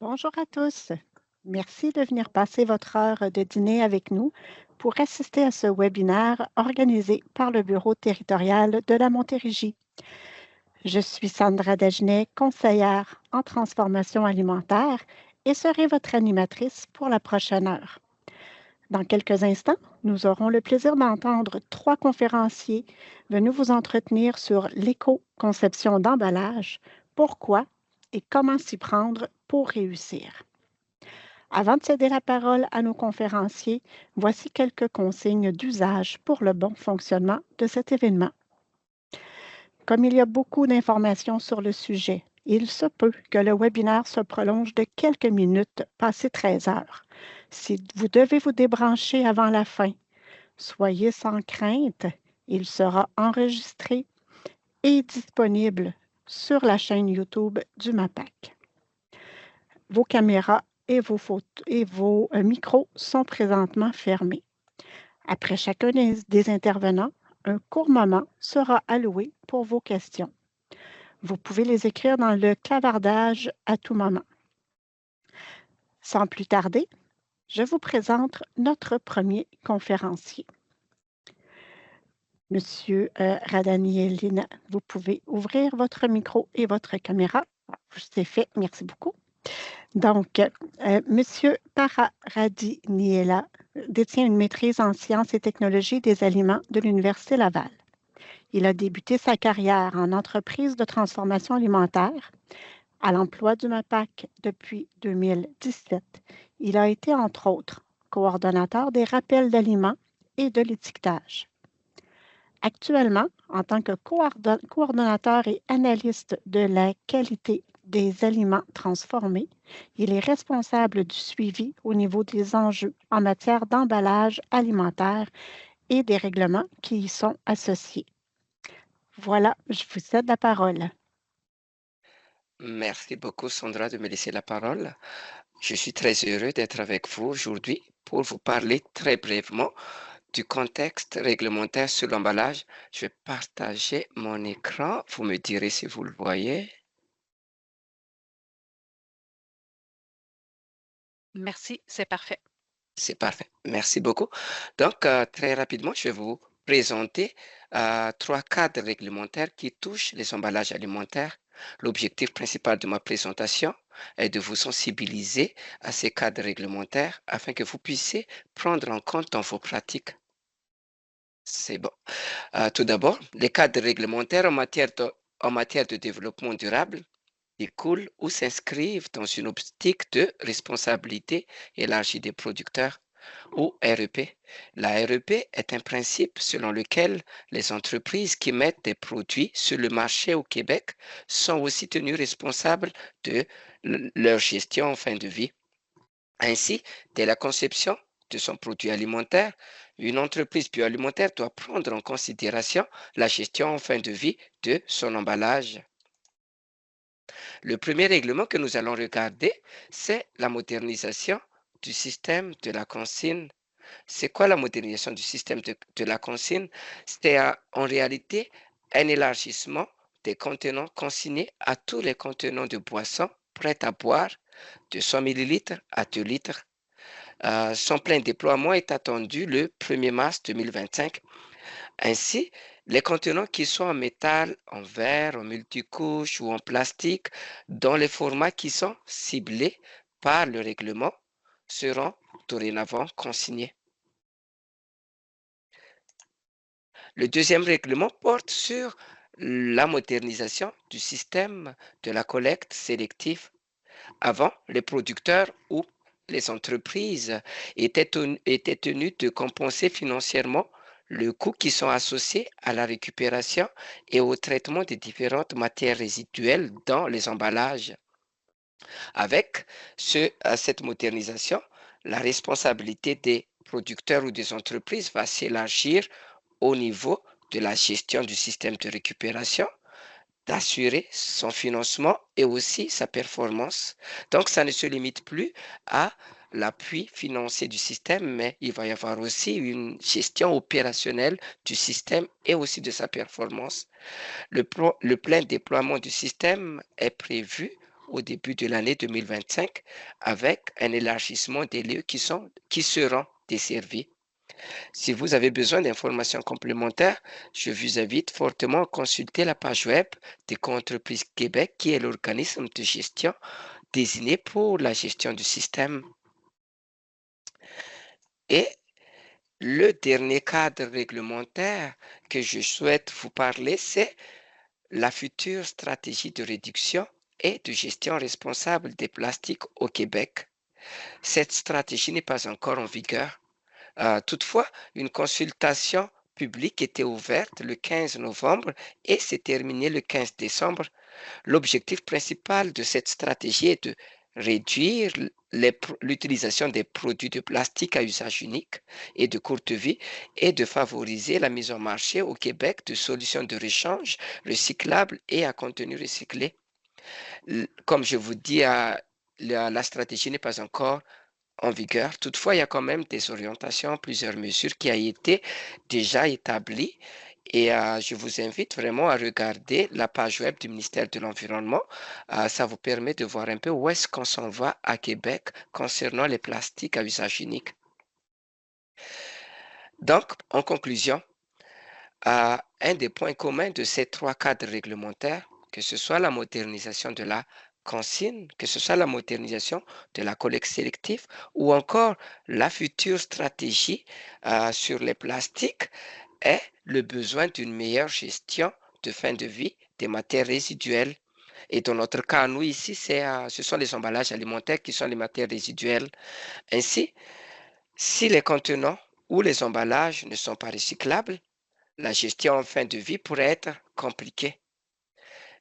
Bonjour à tous. Merci de venir passer votre heure de dîner avec nous pour assister à ce webinaire organisé par le Bureau territorial de la Montérégie. Je suis Sandra Dagenet, conseillère en transformation alimentaire et serai votre animatrice pour la prochaine heure. Dans quelques instants, nous aurons le plaisir d'entendre trois conférenciers venus vous entretenir sur l'éco-conception d'emballage, pourquoi et comment s'y prendre pour réussir. Avant de céder la parole à nos conférenciers, voici quelques consignes d'usage pour le bon fonctionnement de cet événement. Comme il y a beaucoup d'informations sur le sujet, il se peut que le webinaire se prolonge de quelques minutes passé 13 heures. Si vous devez vous débrancher avant la fin, soyez sans crainte, il sera enregistré et disponible sur la chaîne YouTube du MAPAC. Vos caméras et vos micros sont présentement fermés. Après chacun des intervenants, un court moment sera alloué pour vos questions. Vous pouvez les écrire dans le clavardage à tout moment. Sans plus tarder, je vous présente notre premier conférencier. Monsieur Radanielina, vous pouvez ouvrir votre micro et votre caméra. C'est fait, merci beaucoup. Donc, Monsieur Paradiniela détient une maîtrise en sciences et technologies des aliments de l'Université Laval. Il a débuté sa carrière en entreprise de transformation alimentaire à l'emploi du MAPAC depuis 2017. Il a été, entre autres, coordonnateur des rappels d'aliments et de l'étiquetage. Actuellement, en tant que coordonnateur et analyste de la qualité des aliments transformés, il est responsable du suivi au niveau des enjeux en matière d'emballage alimentaire et des règlements qui y sont associés. Voilà, je vous cède la parole. Merci beaucoup, Sandra, de me laisser la parole. Je suis très heureux d'être avec vous aujourd'hui pour vous parler très brièvement du contexte réglementaire sur l'emballage. Je vais partager mon écran. Vous me direz si vous le voyez. Merci, c'est parfait. C'est parfait. Merci beaucoup. Donc, très rapidement, je vais vous présenter trois cadres réglementaires qui touchent les emballages alimentaires. L'objectif principal de ma présentation est de vous sensibiliser à ces cadres réglementaires afin que vous puissiez prendre en compte dans vos pratiques. C'est bon. Tout d'abord, les cadres réglementaires en matière de développement durable découlent ou s'inscrivent dans une optique de responsabilité élargie des producteurs ou REP. La REP est un principe selon lequel les entreprises qui mettent des produits sur le marché au Québec sont aussi tenues responsables de leur gestion en fin de vie. Ainsi, dès la conception de son produit alimentaire, une entreprise bioalimentaire doit prendre en considération la gestion en fin de vie de son emballage. Le premier règlement que nous allons regarder, c'est la modernisation du système de la consigne. C'est quoi la modernisation du système de la consigne? C'est en réalité un élargissement des contenants consignés à tous les contenants de boissons prêtes à boire de 100 millilitres à 2 litres. Son plein déploiement est attendu le 1er mars 2025. Ainsi, les contenants qui sont en métal, en verre, en multicouche ou en plastique, dans les formats qui sont ciblés par le règlement, seront dorénavant consignés. Le deuxième règlement porte sur la modernisation du système de la collecte sélective. Avant, les producteurs ou les entreprises étaient tenus de compenser financièrement le coût qui sont associés à la récupération et au traitement des différentes matières résiduelles dans les emballages. Avec cette modernisation, la responsabilité des producteurs ou des entreprises va s'élargir au niveau de la gestion du système de récupération, d'assurer son financement et aussi sa performance. Donc, ça ne se limite plus à l'appui financier du système, mais il va y avoir aussi une gestion opérationnelle du système et aussi de sa performance. Le plein déploiement du système est prévu au début de l'année 2025 avec un élargissement des lieux qui seront desservis. Si vous avez besoin d'informations complémentaires, je vous invite fortement à consulter la page web d'Éco-entreprise Québec, qui est l'organisme de gestion désigné pour la gestion du système. Et le dernier cadre réglementaire que je souhaite vous parler, c'est la future stratégie de réduction et de gestion responsable des plastiques au Québec. Cette stratégie n'est pas encore en vigueur. Toutefois, une consultation publique était ouverte le 15 novembre et s'est terminée le 15 décembre. L'objectif principal de cette stratégie est de réduire l'utilisation des produits de plastique à usage unique et de courte vie et de favoriser la mise en marché au Québec de solutions de rechange recyclables et à contenu recyclé. Comme je vous dis, la stratégie n'est pas encore en vigueur. Toutefois, il y a quand même des orientations, plusieurs mesures qui ont été déjà établies. Et je vous invite vraiment à regarder la page web du ministère de l'Environnement. Ça vous permet de voir un peu où est-ce qu'on s'en va à Québec concernant les plastiques à usage unique. Donc, en conclusion, un des points communs de ces trois cadres réglementaires, que ce soit la modernisation de la consigne, que ce soit la modernisation de la collecte sélective ou encore la future stratégie sur les plastiques, est le besoin d'une meilleure gestion de fin de vie des matières résiduelles. Et dans notre cas, nous ici, ce sont les emballages alimentaires qui sont les matières résiduelles. Ainsi, si les contenants ou les emballages ne sont pas recyclables, la gestion en fin de vie pourrait être compliquée.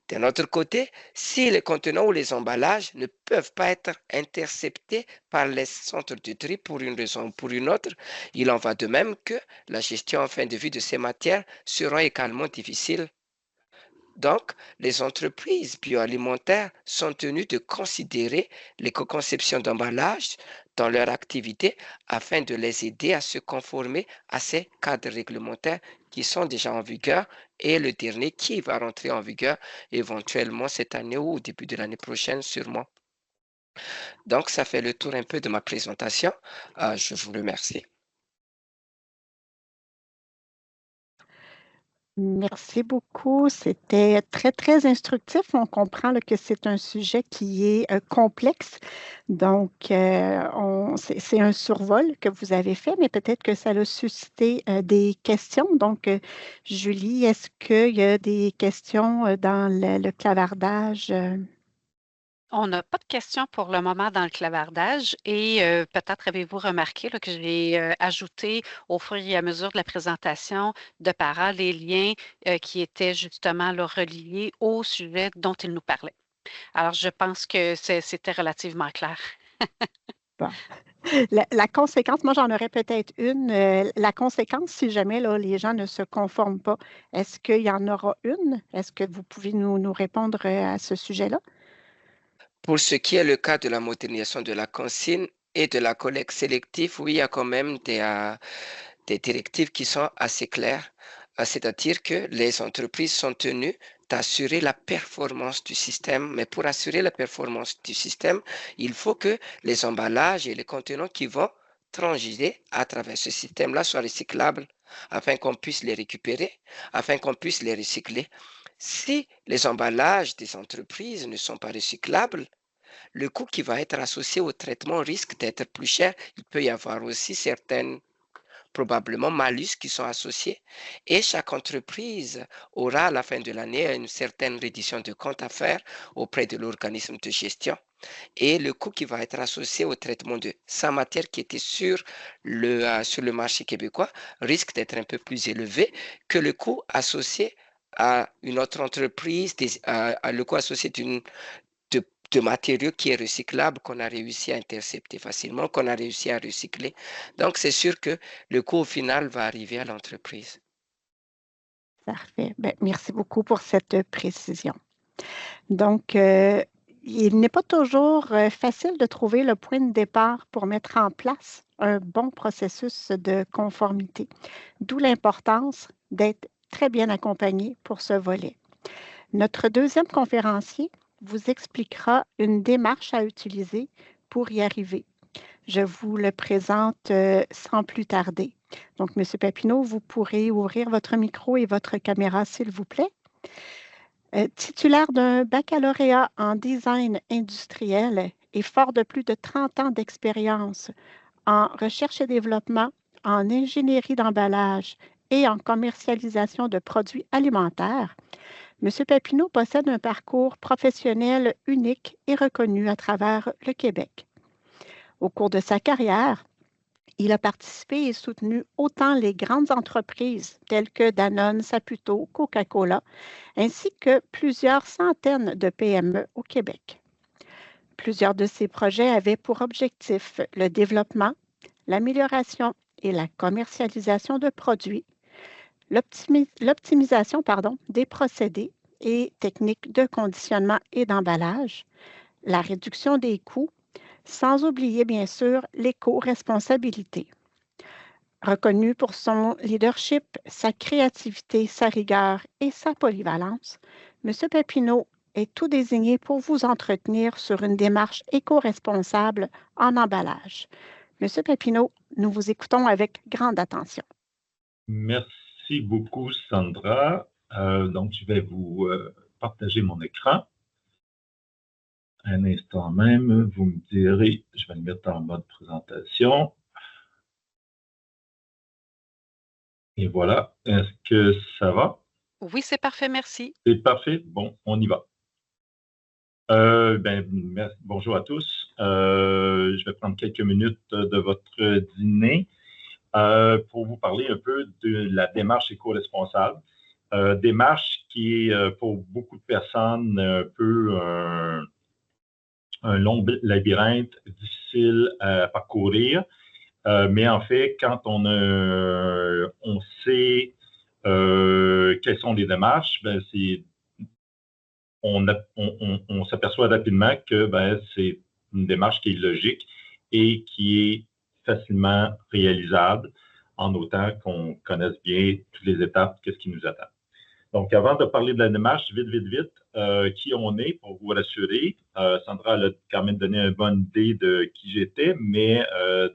D'un autre côté, si les contenants ou les emballages ne peuvent pas être interceptés par les centres de tri pour une raison ou pour une autre, il en va de même que la gestion en fin de vie de ces matières sera également difficile. Donc, les entreprises bioalimentaires sont tenues de considérer l'éco-conception d'emballage dans leur activité afin de les aider à se conformer à ces cadres réglementaires qui sont déjà en vigueur et le dernier qui va rentrer en vigueur éventuellement cette année ou au début de l'année prochaine sûrement. Donc, ça fait le tour un peu de ma présentation. Je vous remercie. Merci beaucoup. C'était très, très instructif. On comprend là, que c'est un sujet qui est complexe. Donc, c'est un survol que vous avez fait, mais peut-être que ça a suscité des questions. Donc, Julie, est-ce qu'il y a des questions dans le clavardage? On n'a pas de questions pour le moment dans le clavardage et peut-être avez-vous remarqué là, que j'ai ajouté au fur et à mesure de la présentation de Para les liens qui étaient justement là, reliés au sujet dont il nous parlait. Alors, je pense que c'était relativement clair. Bon. La conséquence, moi j'en aurais peut-être une. La conséquence, si jamais là, les gens ne se conforment pas, est-ce qu'il y en aura une? Est-ce que vous pouvez nous répondre à ce sujet-là? Pour ce qui est le cas de la modernisation de la consigne et de la collecte sélective, oui, il y a quand même des directives qui sont assez claires, c'est-à-dire que les entreprises sont tenues d'assurer la performance du système. Mais pour assurer la performance du système, il faut que les emballages et les contenants qui vont transiger à travers ce système-là soient recyclables afin qu'on puisse les récupérer, afin qu'on puisse les recycler. Si les emballages des entreprises ne sont pas recyclables, le coût qui va être associé au traitement risque d'être plus cher. Il peut y avoir aussi certaines probablement malus qui sont associés et chaque entreprise aura à la fin de l'année une certaine reddition de compte à faire auprès de l'organisme de gestion et le coût qui va être associé au traitement de sa matière qui était sur le marché québécois risque d'être un peu plus élevé que le coût associé à une autre entreprise, le coût associé de matériaux qui est recyclable, qu'on a réussi à intercepter facilement, qu'on a réussi à recycler. Donc, c'est sûr que le coût au final va arriver à l'entreprise. Parfait. Ben, merci beaucoup pour cette précision. Donc, il n'est pas toujours facile de trouver le point de départ pour mettre en place un bon processus de conformité, d'où l'importance d'être très bien accompagné pour ce volet. Notre deuxième conférencier vous expliquera une démarche à utiliser pour y arriver. Je vous le présente sans plus tarder. Donc, M. Papineau, vous pourrez ouvrir votre micro et votre caméra, s'il vous plaît. Titulaire d'un baccalauréat en design industriel et fort de plus de 30 ans d'expérience en recherche et développement, en ingénierie d'emballage et en commercialisation de produits alimentaires, M. Papineau possède un parcours professionnel unique et reconnu à travers le Québec. Au cours de sa carrière, il a participé et soutenu autant les grandes entreprises telles que Danone, Saputo, Coca-Cola, ainsi que plusieurs centaines de PME au Québec. Plusieurs de ces projets avaient pour objectif le développement, l'amélioration et la commercialisation de produits, l'optimisation des procédés et techniques de conditionnement et d'emballage, la réduction des coûts, sans oublier bien sûr l'éco-responsabilité. Reconnu pour son leadership, sa créativité, sa rigueur et sa polyvalence, M. Papineau est tout désigné pour vous entretenir sur une démarche éco-responsable en emballage. M. Papineau, nous vous écoutons avec grande attention. Merci beaucoup, Sandra. Donc, je vais vous partager mon écran. Un instant même, vous me direz, je vais le mettre en mode présentation. Et voilà, est-ce que ça va? Oui, c'est parfait, merci. C'est parfait, bon, on y va. Bonjour à tous. Je vais prendre quelques minutes de votre dîner pour vous parler un peu de la démarche éco-responsable. Démarche qui est pour beaucoup de personnes un peu un long labyrinthe difficile à parcourir. Mais en fait, quand on sait quelles sont les démarches, on s'aperçoit rapidement que c'est une démarche qui est logique et qui est facilement réalisable en autant qu'on connaisse bien toutes les étapes, qu'est-ce qui nous attend. Donc, avant de parler de la démarche, vite, qui on est pour vous rassurer. Sandra a quand même donné une bonne idée de qui j'étais, mais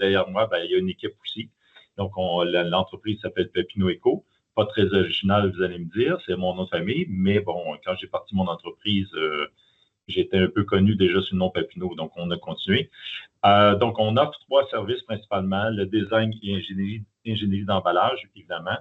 derrière moi, il y a une équipe aussi. Donc, l'entreprise s'appelle Papineau Eco. Pas très original, vous allez me dire, c'est mon nom de famille, mais bon, quand j'ai parti mon entreprise, j'étais un peu connu déjà sous le nom Papineau, donc on a continué. Donc, on offre 3 services principalement, le design et ingénierie d'emballage, évidemment.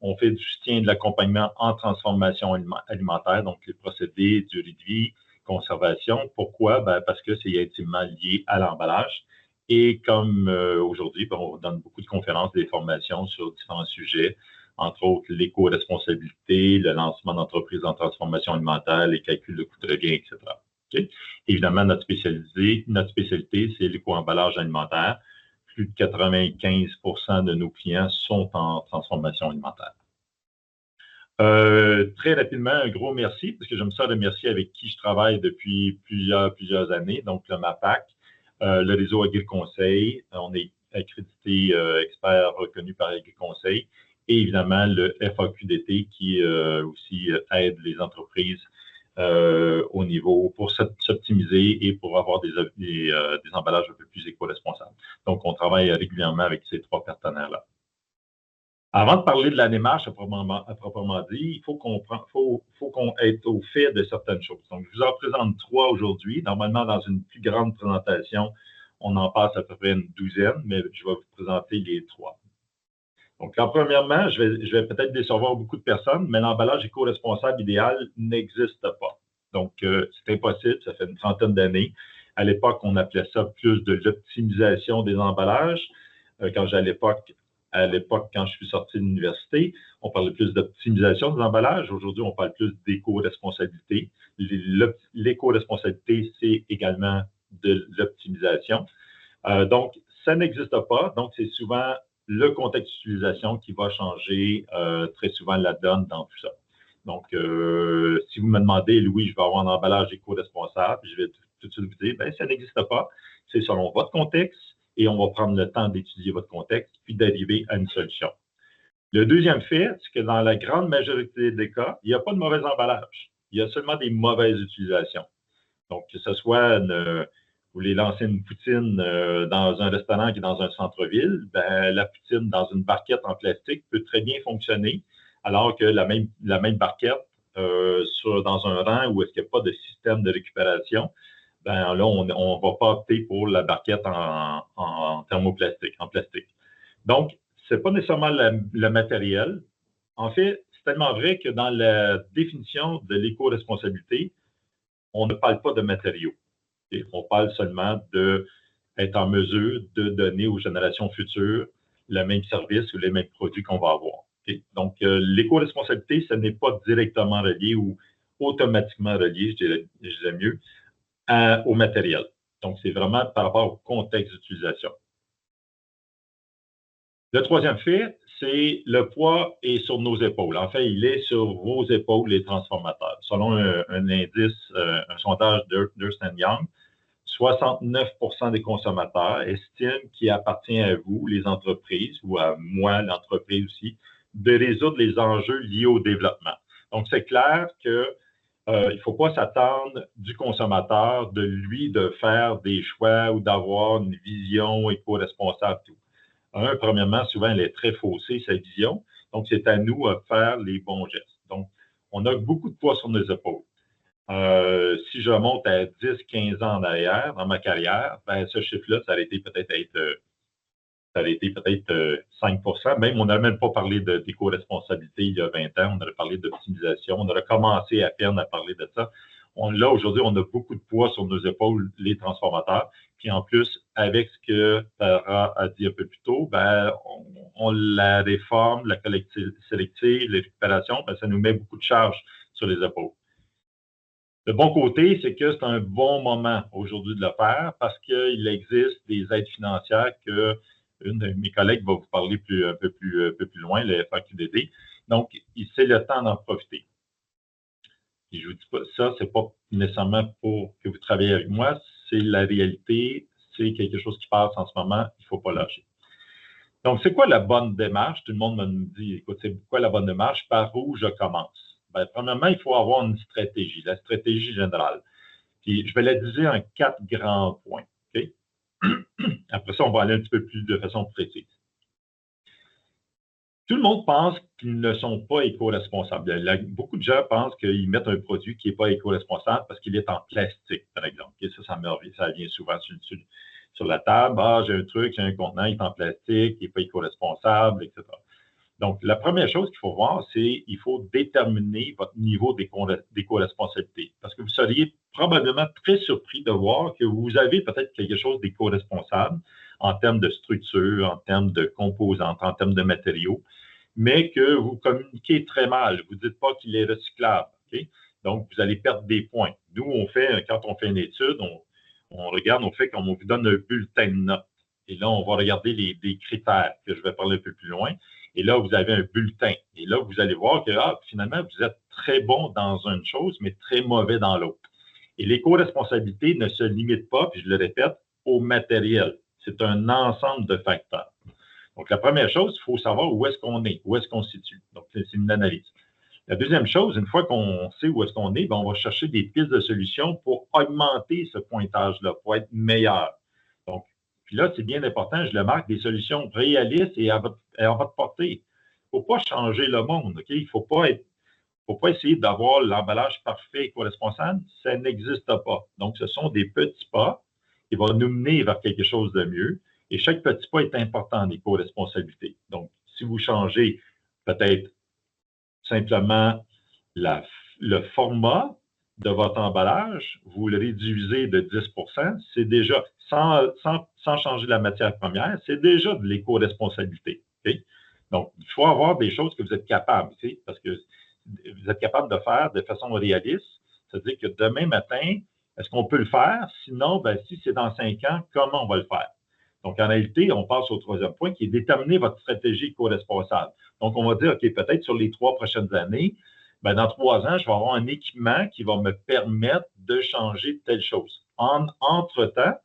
On fait du soutien de l'accompagnement en transformation alimentaire, donc les procédés, durée de vie, conservation. Pourquoi? Parce que c'est intimement lié à l'emballage. Et comme aujourd'hui, on donne beaucoup de conférences, des formations sur différents sujets, entre autres l'éco-responsabilité, le lancement d'entreprises en transformation alimentaire, les calculs de coûts de revient, etc. Okay? Évidemment, notre spécialité, c'est l'éco-emballage alimentaire. Plus de 95% de nos clients sont en transformation alimentaire. Très rapidement, un gros merci, parce que j'aime ça remercier avec qui je travaille depuis plusieurs années. Donc, le MAPAC, le réseau AgriConseil, on est accrédité expert reconnu par AgriConseil, et évidemment le FAQDT qui aussi aide les entreprises au niveau pour s'optimiser et pour avoir des emballages un peu plus éco-responsables. Donc, on travaille régulièrement avec ces 3 partenaires-là. Avant de parler de la démarche à proprement dit, il faut qu'on ait au fait de certaines choses. Donc, je vous en présente 3 aujourd'hui. Normalement, dans une plus grande présentation, on en passe à peu près une douzaine, mais je vais vous présenter les 3. Donc, premièrement, je vais peut-être décevoir beaucoup de personnes, mais l'emballage éco-responsable idéal n'existe pas. Donc, c'est impossible, ça fait une trentaine d'années. À l'époque, on appelait ça plus de l'optimisation des emballages. À l'époque, quand je suis sorti de l'université, on parlait plus d'optimisation des emballages. Aujourd'hui, on parle plus d'éco-responsabilité. L'éco-responsabilité, c'est également de l'optimisation. Donc, ça n'existe pas. Donc, c'est souvent le contexte d'utilisation qui va changer très souvent la donne dans tout ça. Donc, si vous me demandez, Louis, je vais avoir un emballage éco-responsable, je vais tout de suite vous dire, ça n'existe pas. C'est selon votre contexte et on va prendre le temps d'étudier votre contexte puis d'arriver à une solution. Le deuxième fait, c'est que dans la grande majorité des cas, il n'y a pas de mauvais emballage. Il y a seulement des mauvaises utilisations. Donc, que ce soit vous voulez lancer une poutine dans un restaurant qui est dans un centre-ville, ben, la poutine dans une barquette en plastique peut très bien fonctionner, alors que la même barquette dans un rang où est-ce qu'il n'y a pas de système de récupération, ben là, on va pas opter pour la barquette en thermoplastique, en plastique. Donc, ce n'est pas nécessairement le matériel. En fait, c'est tellement vrai que dans la définition de l'éco-responsabilité, on ne parle pas de matériaux. Et on parle seulement d'être en mesure de donner aux générations futures le même service ou les mêmes produits qu'on va avoir. Okay? Donc, l'éco-responsabilité, ce n'est pas directement relié ou automatiquement relié, je dirais mieux, au matériel. Donc, c'est vraiment par rapport au contexte d'utilisation. Le troisième fait, c'est le poids est sur nos épaules. En fait, il est sur vos épaules, les transformateurs. Selon un indice, un sondage d'Ernst & Young, 69% des consommateurs estiment qu'il appartient à vous, les entreprises, ou à moi, l'entreprise aussi, de résoudre les enjeux liés au développement. Donc, c'est clair que il ne faut pas s'attendre du consommateur de lui de faire des choix ou d'avoir une vision éco-responsable. Premièrement, souvent, elle est très faussée, sa vision. Donc, c'est à nous de faire les bons gestes. Donc, on a beaucoup de poids sur nos épaules. Si je remonte à 10-15 ans en arrière, dans ma carrière, ben, ce chiffre-là, ça aurait été peut-être 5%. Même, on n'a même pas parlé d'éco-responsabilité il y a 20 ans. On aurait parlé d'optimisation. On aurait commencé à peine à parler de ça. Là, aujourd'hui, on a beaucoup de poids sur nos épaules, les transformateurs. Puis en plus, avec ce que Tara a dit un peu plus tôt, ben, on la réforme, la collecte sélective, les récupérations, ben, ça nous met beaucoup de charges sur les épaules. Le bon côté, c'est que c'est un bon moment aujourd'hui de le faire parce qu'il existe des aides financières que une de mes collègues va vous parler un peu plus loin, le FAQDD. Donc, c'est le temps d'en profiter. Et je vous dis pas, ça, c'est pas nécessairement pour que vous travaillez avec moi, c'est la réalité, c'est quelque chose qui passe en ce moment, il ne faut pas lâcher. Donc, c'est quoi la bonne démarche? Tout le monde me dit, écoute, c'est quoi la bonne démarche? Par où je commence? Ben, premièrement, il faut avoir une stratégie, la stratégie générale. Puis, je vais la diviser en 4 grands points. Okay? Après ça, on va aller un petit peu plus de façon précise. Tout le monde pense qu'ils ne sont pas éco-responsables. Beaucoup de gens pensent qu'ils mettent un produit qui n'est pas éco-responsable parce qu'il est en plastique, par exemple. Et ça vient souvent sur la table. Ah, j'ai un truc, j'ai un contenant, il est en plastique, il n'est pas éco-responsable, etc. Donc, la première chose qu'il faut voir, c'est qu'il faut déterminer votre niveau d'éco-responsabilité. Parce que vous seriez probablement très surpris de voir que vous avez peut-être quelque chose d'éco-responsable en termes de structure, en termes de composantes, en termes de matériaux, mais que vous communiquez très mal. Vous ne dites pas qu'il est recyclable. Okay? Donc, vous allez perdre des points. Nous, quand on fait une étude, on regarde, on vous donne un bulletin de notes. Et là, on va regarder des critères que je vais parler un peu plus loin. Et là, vous avez un bulletin. Et là, vous allez voir que finalement, vous êtes très bon dans une chose, mais très mauvais dans l'autre. Et l'éco-responsabilité ne se limite pas, puis je le répète, au matériel. C'est un ensemble de facteurs. Donc, la première chose, il faut savoir où est-ce qu'on est, où est-ce qu'on se situe. Donc, c'est une analyse. La deuxième chose, une fois qu'on sait où est-ce qu'on est, ben, on va chercher des pistes de solutions pour augmenter ce pointage-là, pour être meilleur. Donc, puis là, c'est bien important, je le marque, des solutions réalistes et à votre portée. Il ne faut pas changer le monde, OK? Il ne faut pas essayer d'avoir l'emballage parfait et co-responsable. Ça n'existe pas. Donc, ce sont des petits pas qui vont nous mener vers quelque chose de mieux. Et chaque petit pas est important en éco-responsabilité. Donc, si vous changez peut-être simplement le format de votre emballage, vous le réduisez de 10%, c'est déjà, sans changer la matière première, c'est déjà de l'éco-responsabilité. Okay? Donc, il faut avoir des choses que vous êtes capable, parce que vous êtes capable de faire de façon réaliste. C'est-à-dire que demain matin, est-ce qu'on peut le faire? Sinon, ben, si c'est dans 5 ans, comment on va le faire? Donc, en réalité, on passe au troisième point qui est déterminer votre stratégie éco-responsable. Donc, on va dire, OK, peut-être sur les 3 prochaines années, ben, dans 3 ans, je vais avoir un équipement qui va me permettre de changer telle chose. Entre-temps,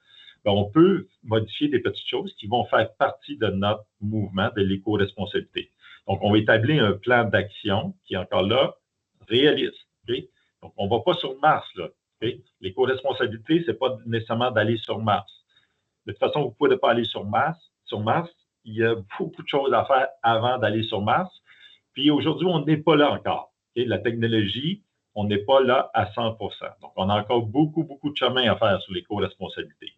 ben, on peut modifier des petites choses qui vont faire partie de notre mouvement de l'éco-responsabilité. Donc, on va établir un plan d'action qui est encore là réaliste. Okay? Donc, on ne va pas sur Mars, là. Okay? L'éco-responsabilité, ce n'est pas nécessairement d'aller sur Mars. De toute façon, vous ne pouvez pas aller sur Mars. Sur Mars, il y a beaucoup de choses à faire avant d'aller sur Mars. Puis aujourd'hui, on n'est pas là encore. Okay? La technologie, on n'est pas là à 100 %. Donc, on a encore beaucoup, beaucoup de chemin à faire sur l'éco-responsabilité.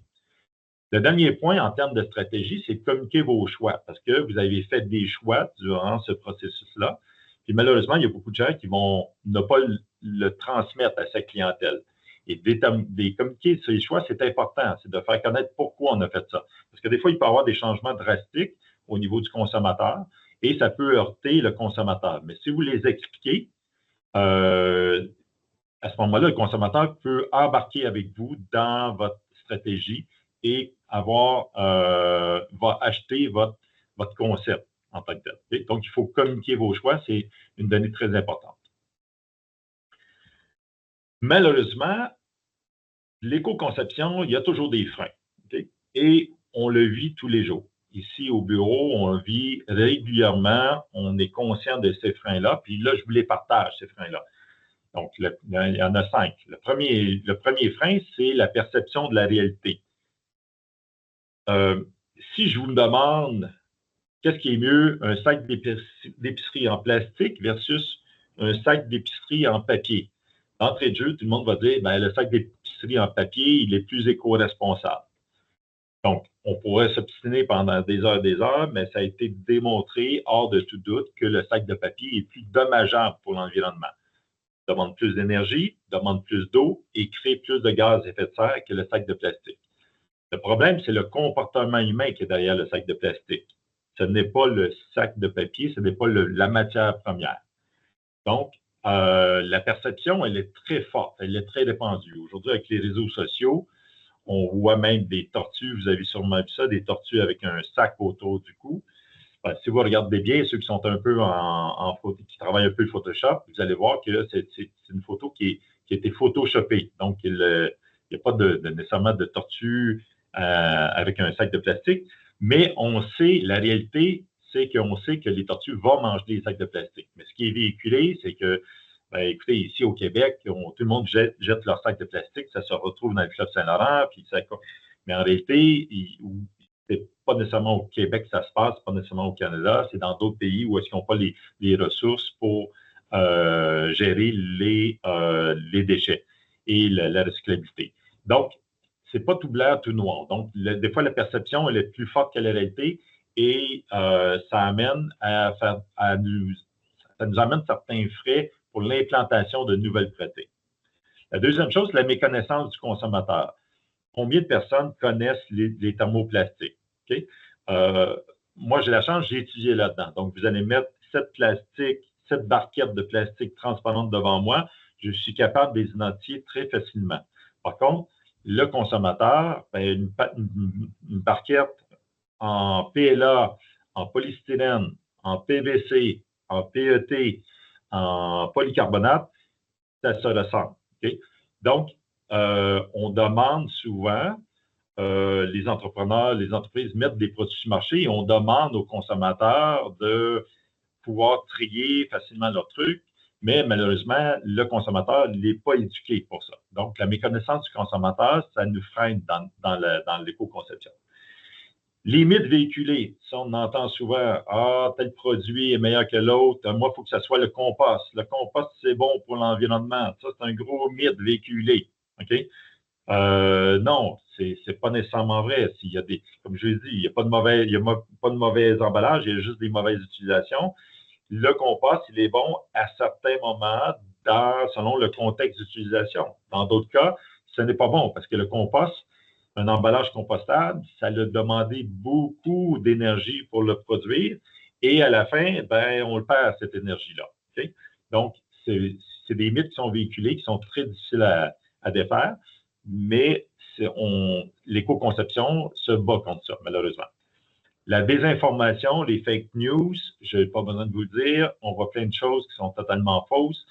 Le dernier point en termes de stratégie, c'est de communiquer vos choix parce que vous avez fait des choix durant ce processus-là. Puis malheureusement, il y a beaucoup de gens qui vont ne pas le transmettre à sa clientèle. Et de communiquer ces choix, c'est important. C'est de faire connaître pourquoi on a fait ça. Parce que des fois, il peut y avoir des changements drastiques au niveau du consommateur et ça peut heurter le consommateur. Mais si vous les expliquez, à ce moment-là, le consommateur peut embarquer avec vous dans votre stratégie et va acheter votre concept en tant que tel. Okay? Donc, il faut communiquer vos choix, c'est une donnée très importante. Malheureusement, l'éco-conception, il y a toujours des freins. Okay? Et on le vit tous les jours. Ici, au bureau, on vit régulièrement, on est conscient de ces freins-là, puis là, je vous les partage, ces freins-là. Donc, il y en a 5. Le premier frein, c'est la perception de la réalité. Si je vous demande qu'est-ce qui est mieux, un sac d'épicerie en plastique versus un sac d'épicerie en papier, d'entrée de jeu, tout le monde va dire ben, le sac d'épicerie en papier, il est plus éco-responsable. Donc, on pourrait s'obstiner pendant des heures, mais ça a été démontré hors de tout doute que le sac de papier est plus dommageable pour l'environnement. Demande plus d'énergie, demande plus d'eau et crée plus de gaz à effet de serre que le sac de plastique. Le problème, c'est le comportement humain qui est derrière le sac de plastique. Ce n'est pas le sac de papier, ce n'est pas la matière première. Donc, la perception, elle est très forte, elle est très répandue. Aujourd'hui, avec les réseaux sociaux, on voit même des tortues, vous avez sûrement vu ça, des tortues avec un sac autour du cou. Si vous regardez bien, ceux qui sont un peu qui travaillent un peu le Photoshop, vous allez voir que c'est une photo qui a été photoshopée. Donc, il n'y a pas nécessairement de tortue avec un sac de plastique, mais on sait, la réalité, c'est qu'on sait que les tortues vont manger des sacs de plastique. Mais ce qui est véhiculé, c'est que, ben, écoutez, ici au Québec, tout le monde jette leur sac de plastique, ça se retrouve dans le fleuve Saint-Laurent, mais en réalité, c'est pas nécessairement au Québec que ça se passe, pas nécessairement au Canada, c'est dans d'autres pays où est-ce qu'ils n'ont pas les ressources pour gérer les déchets et la recyclabilité. Donc, c'est pas tout blanc, tout noir. Donc, des fois, la perception, elle est plus forte que la réalité et ça amène ça nous amène certains frais pour l'implantation de nouvelles pratiques. La deuxième chose, c'est la méconnaissance du consommateur. Combien de personnes connaissent les thermoplastiques? Okay? Moi, j'ai la chance, j'ai étudié là-dedans. Donc, vous allez mettre 7 barquettes de plastique transparentes devant moi. Je suis capable de les identifier très facilement. Par contre, le consommateur, ben, une barquette en PLA, en polystyrène, en PVC, en PET, en polycarbonate, ça se ressemble. Okay? Donc, on demande souvent, les entrepreneurs, les entreprises mettent des produits sur le marché et on demande aux consommateurs de pouvoir trier facilement leurs trucs, mais malheureusement, le consommateur n'est pas éduqué pour ça. Donc, la méconnaissance du consommateur, ça nous freine dans l'éco-conception. Les mythes véhiculés, ça, on entend souvent, tel produit est meilleur que l'autre, moi, il faut que ça soit le compost. Le compost, c'est bon pour l'environnement. Ça, c'est un gros mythe véhiculé. OK? Non, c'est pas nécessairement vrai. Comme je l'ai dit, il n'y a pas de mauvais emballage, il y a juste des mauvaises utilisations. Le compost, il est bon à certains moments selon le contexte d'utilisation. Dans d'autres cas, ce n'est pas bon parce que le compost, un emballage compostable, ça a demandé beaucoup d'énergie pour le produire et à la fin, ben, on le perd, cette énergie-là. Okay? Donc, c'est des mythes qui sont véhiculés, qui sont très difficiles à défaire, mais l'éco-conception se bat contre ça, malheureusement. La désinformation, les fake news, je n'ai pas besoin de vous le dire, on voit plein de choses qui sont totalement fausses.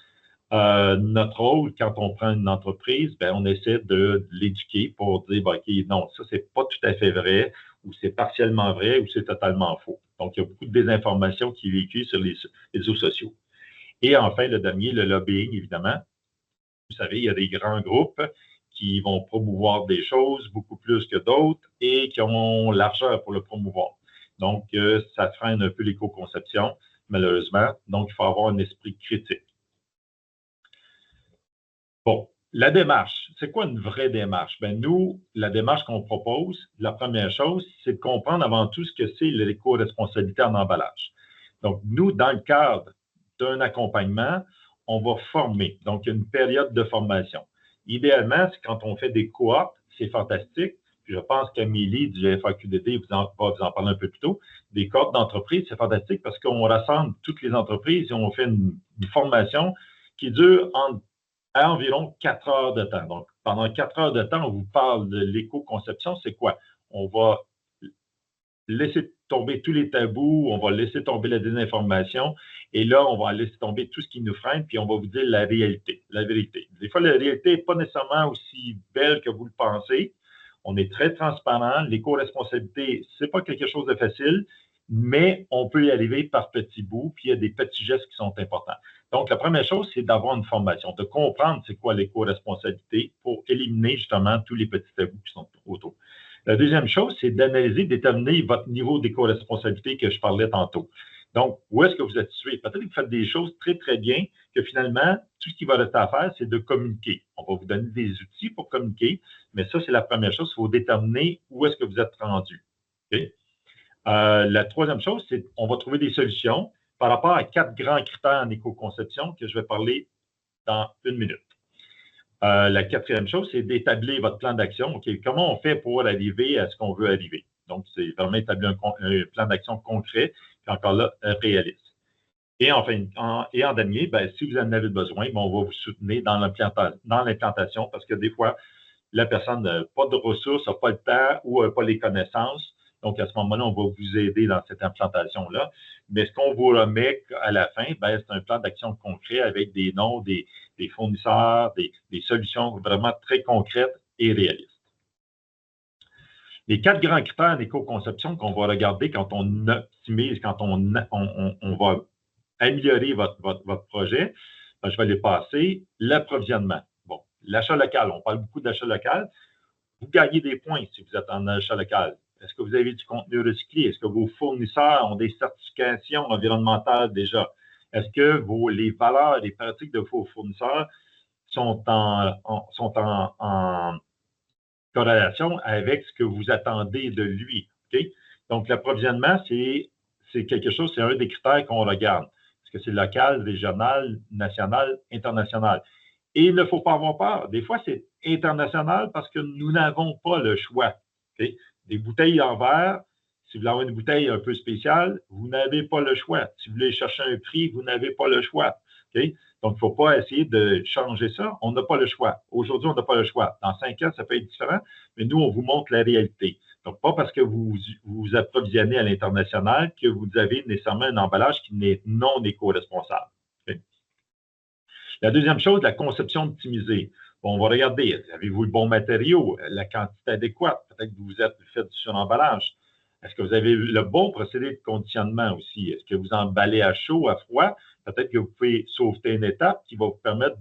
Notre rôle, quand on prend une entreprise, ben, on essaie de l'éduquer pour dire, OK, non, ça, c'est pas tout à fait vrai, ou c'est partiellement vrai, ou c'est totalement faux. Donc, il y a beaucoup de désinformation qui est véhiculée sur les réseaux sociaux. Et enfin, le dernier, le lobbying, évidemment. Vous savez, il y a des grands groupes qui vont promouvoir des choses beaucoup plus que d'autres et qui ont l'argent pour le promouvoir. Donc, ça freine un peu l'éco-conception, malheureusement. Donc, il faut avoir un esprit critique. Bon, la démarche. C'est quoi une vraie démarche? Bien, nous, la démarche qu'on propose, la première chose, c'est de comprendre avant tout ce que c'est l'éco-responsabilité en emballage. Donc, nous, dans le cadre d'un accompagnement, on va former. Donc, il y a une période de formation. Idéalement, c'est quand on fait des coop, c'est fantastique. Puis je pense qu'Amélie du FAQDD va vous en parler un peu plus tôt. Des coop d'entreprise, c'est fantastique parce qu'on rassemble toutes les entreprises et on fait une formation qui dure à environ 4 heures de temps. Donc, pendant 4 heures de temps, on vous parle de l'éco-conception. C'est quoi? On va laisser tomber tous les tabous, on va laisser tomber la désinformation, et là, on va laisser tomber tout ce qui nous freine, puis on va vous dire la réalité, la vérité. Des fois, la réalité n'est pas nécessairement aussi belle que vous le pensez. On est très transparent. L'éco-responsabilité, ce n'est pas quelque chose de facile, mais on peut y arriver par petits bouts, puis il y a des petits gestes qui sont importants. Donc, la première chose, c'est d'avoir une formation, de comprendre c'est quoi l'éco-responsabilité pour éliminer justement tous les petits tabous qui sont autour. La deuxième chose, c'est d'analyser, déterminer votre niveau d'éco-responsabilité que je parlais tantôt. Donc, où est-ce que vous êtes situé? Peut-être que vous faites des choses très, très bien, que finalement, tout ce qui va rester à faire, c'est de communiquer. On va vous donner des outils pour communiquer, mais ça, c'est la première chose. Il faut déterminer où est-ce que vous êtes rendu. Okay? La troisième chose, c'est qu'on va trouver des solutions par rapport à 4 grands critères en éco-conception que je vais parler dans 1 minute. La quatrième chose, c'est d'établir votre plan d'action. Okay, comment on fait pour arriver à ce qu'on veut arriver? Donc, c'est vraiment établir un plan d'action concret, puis encore là, réaliste. Et enfin, en dernier, ben, si vous en avez besoin, ben, on va vous soutenir dans l'implantation parce que des fois, la personne n'a pas de ressources, n'a pas le temps ou n'a pas les connaissances. Donc, à ce moment-là, on va vous aider dans cette implantation-là. Mais ce qu'on vous remet à la fin, ben, c'est un plan d'action concret avec des noms, des fournisseurs, des solutions vraiment très concrètes et réalistes. Les 4 grands critères d'éco-conception qu'on va regarder quand on optimise, quand on va améliorer votre projet, ben, je vais les passer. L'approvisionnement. Bon, l'achat local, on parle beaucoup d'achat local. Vous gagnez des points si vous êtes en achat local. Est-ce que vous avez du contenu recyclé? Est-ce que vos fournisseurs ont des certifications environnementales déjà? Est-ce que les valeurs, les pratiques de vos fournisseurs sont en corrélation avec ce que vous attendez de lui? Okay? Donc, l'approvisionnement, c'est quelque chose, c'est un des critères qu'on regarde. Est-ce que c'est local, régional, national, international? Et il ne faut pas avoir peur. Des fois, c'est international parce que nous n'avons pas le choix. Okay? Des bouteilles en verre, si vous voulez avoir une bouteille un peu spéciale, vous n'avez pas le choix. Si vous voulez chercher un prix, vous n'avez pas le choix. Okay? Donc, il ne faut pas essayer de changer ça. On n'a pas le choix. Aujourd'hui, on n'a pas le choix. Dans 5 ans, ça peut être différent, mais nous, on vous montre la réalité. Donc, pas parce que vous vous approvisionnez à l'international que vous avez nécessairement un emballage qui n'est non éco-responsable. Okay? La deuxième chose, la conception optimisée. Bon, on va regarder, avez-vous le bon matériau, la quantité adéquate? Peut-être que vous êtes fait du suremballage. Est-ce que vous avez le bon procédé de conditionnement aussi? Est-ce que vous emballez à chaud, à froid? Peut-être que vous pouvez sauveter une étape qui va vous permettre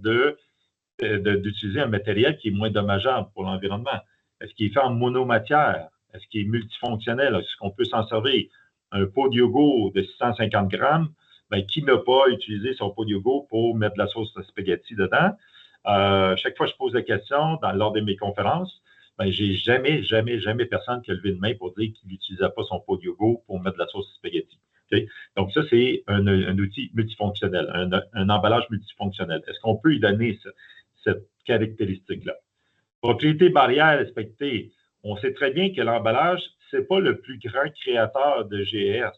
d'utiliser un matériel qui est moins dommageable pour l'environnement. Est-ce qu'il est fait en monomatière? Est-ce qu'il est multifonctionnel? Est-ce qu'on peut s'en servir? Un pot de yogourt de 650 grammes, bien, qui n'a pas utilisé son pot de yogourt pour mettre de la sauce spaghetti dedans? Chaque fois que je pose la question lors de mes conférences, ben, j'ai jamais personne qui a levé de main pour dire qu'il n'utilisait pas son pot de yogourt pour mettre de la sauce spaghetti. Okay? Donc, ça, c'est un outil multifonctionnel, un emballage multifonctionnel. Est-ce qu'on peut y donner cette caractéristique-là? Propriété barrière respectée. On sait très bien que l'emballage, ce n'est pas le plus grand créateur de GES.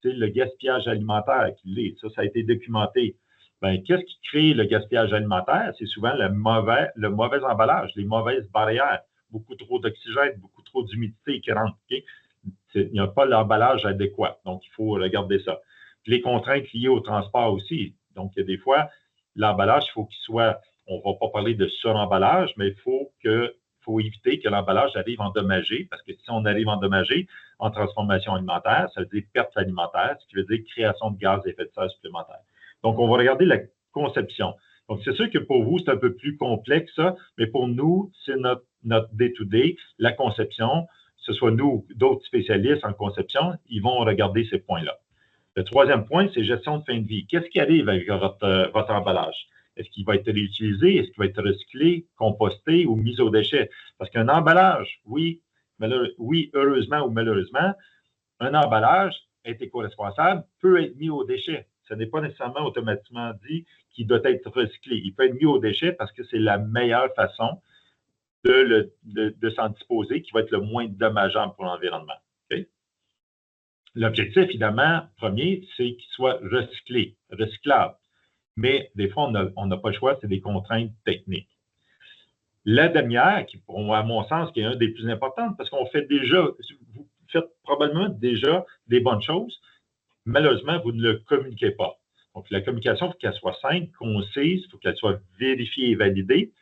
C'est le gaspillage alimentaire qui l'est. Ça a été documenté. Ben, qu'est-ce qui crée le gaspillage alimentaire? C'est souvent le mauvais emballage, les mauvaises barrières. Beaucoup trop d'oxygène, beaucoup trop d'humidité qui rentre. Okay? Il n'y a pas l'emballage adéquat. Donc, il faut regarder ça. Puis les contraintes liées au transport aussi. Donc, il y a des fois, l'emballage, il faut qu'il soit, on ne va pas parler de suremballage, mais il faut éviter que l'emballage arrive endommagé, parce que si on arrive endommagé en transformation alimentaire, ça veut dire perte alimentaire, ce qui veut dire création de gaz à effet de serre supplémentaire. Donc, on va regarder la conception. Donc, c'est sûr que pour vous, c'est un peu plus complexe, ça, mais pour nous, c'est notre day-to-day, la conception, que ce soit nous ou d'autres spécialistes en conception, ils vont regarder ces points-là. Le troisième point, c'est gestion de fin de vie. Qu'est-ce qui arrive avec votre emballage? Est-ce qu'il va être réutilisé? Est-ce qu'il va être recyclé, composté ou mis au déchet? Parce qu'un emballage, oui, heureusement ou malheureusement, un emballage est éco-responsable, peut être mis au déchet. Ce n'est pas nécessairement automatiquement dit qu'il doit être recyclé. Il peut être mis au déchet parce que c'est la meilleure façon de s'en disposer qui va être le moins dommageable pour l'environnement. Okay? L'objectif, évidemment, premier, c'est qu'il soit recyclé, recyclable. Mais des fois, on n'a pas le choix, c'est des contraintes techniques. La dernière, qui, à mon sens, qui est une des plus importantes, parce qu'on fait déjà, vous faites probablement déjà des bonnes choses, malheureusement, vous ne le communiquez pas. Donc, la communication, il faut qu'elle soit simple, concise, il faut qu'elle soit vérifiée et validée.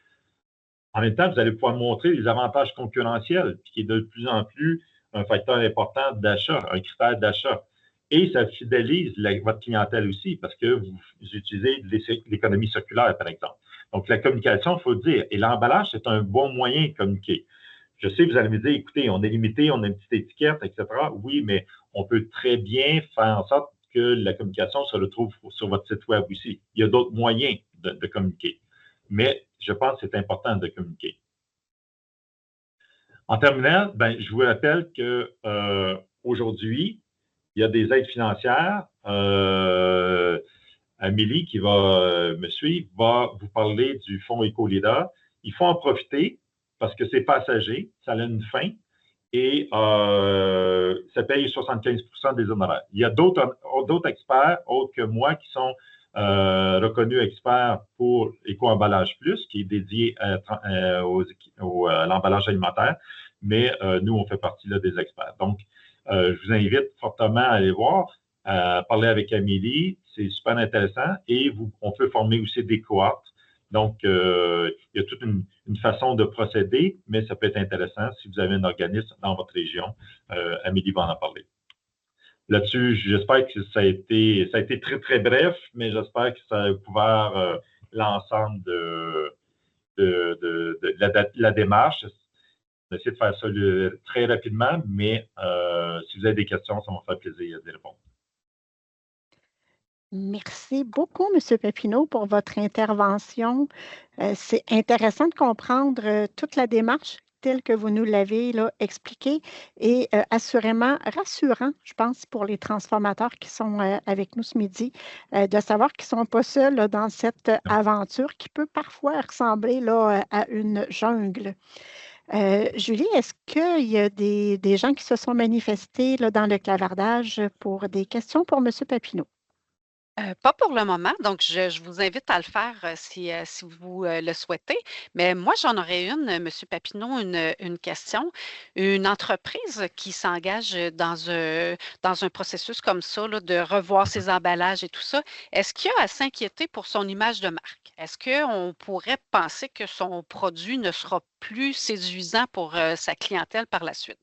En même temps, vous allez pouvoir montrer les avantages concurrentiels, qui est de plus en plus un facteur important d'achat, un critère d'achat. Et ça fidélise votre clientèle aussi, parce que vous utilisez l'économie circulaire, par exemple. Donc, la communication, il faut le dire. Et l'emballage, c'est un bon moyen de communiquer. Je sais, vous allez me dire, écoutez, on est limité, on a une petite étiquette, etc. Oui, mais on peut très bien faire en sorte que la communication se retrouve sur votre site web aussi. Il y a d'autres moyens de communiquer. Mais je pense que c'est important de communiquer. En terminant, je vous rappelle qu'aujourd'hui, il y a des aides financières. Amélie, qui va me suivre, va vous parler du fonds EcoLida. Il faut en profiter parce que c'est passager, ça a une fin et ça paye 75 des honoraires. Il y a d'autres experts, autres que moi, qui sont reconnus experts pour Éco-emballage plus, qui est dédié à l'emballage alimentaire, mais nous, on fait partie là, des experts. Donc, je vous invite fortement à aller voir, à parler avec Amélie. C'est super intéressant et on peut former aussi des cohortes. Donc, il y a toute une façon de procéder, mais ça peut être intéressant si vous avez un organisme dans votre région. Amélie va en parler. Là-dessus, j'espère que ça a été très, très bref, mais j'espère que ça a couvert l'ensemble de la démarche. On va essayer de faire ça très rapidement, mais si vous avez des questions, ça va me faire plaisir d'y répondre. Merci beaucoup, M. Papineau, pour votre intervention. C'est intéressant de comprendre toute la démarche telle que vous nous l'avez expliquée et assurément rassurant, je pense, pour les transformateurs qui sont avec nous ce midi, de savoir qu'ils ne sont pas seuls là, dans cette aventure qui peut parfois ressembler là, à une jungle. Julie, est-ce qu'il y a des gens qui se sont manifestés là, dans le clavardage pour des questions pour M. Papineau? Pas pour le moment, donc je vous invite à le faire si vous le souhaitez. Mais moi, j'en aurais une, M. Papineau, une question. Une entreprise qui s'engage dans un processus comme ça, là, de revoir ses emballages et tout ça, est-ce qu'il y a à s'inquiéter pour son image de marque? Est-ce qu'on pourrait penser que son produit ne sera plus séduisant pour sa clientèle par la suite?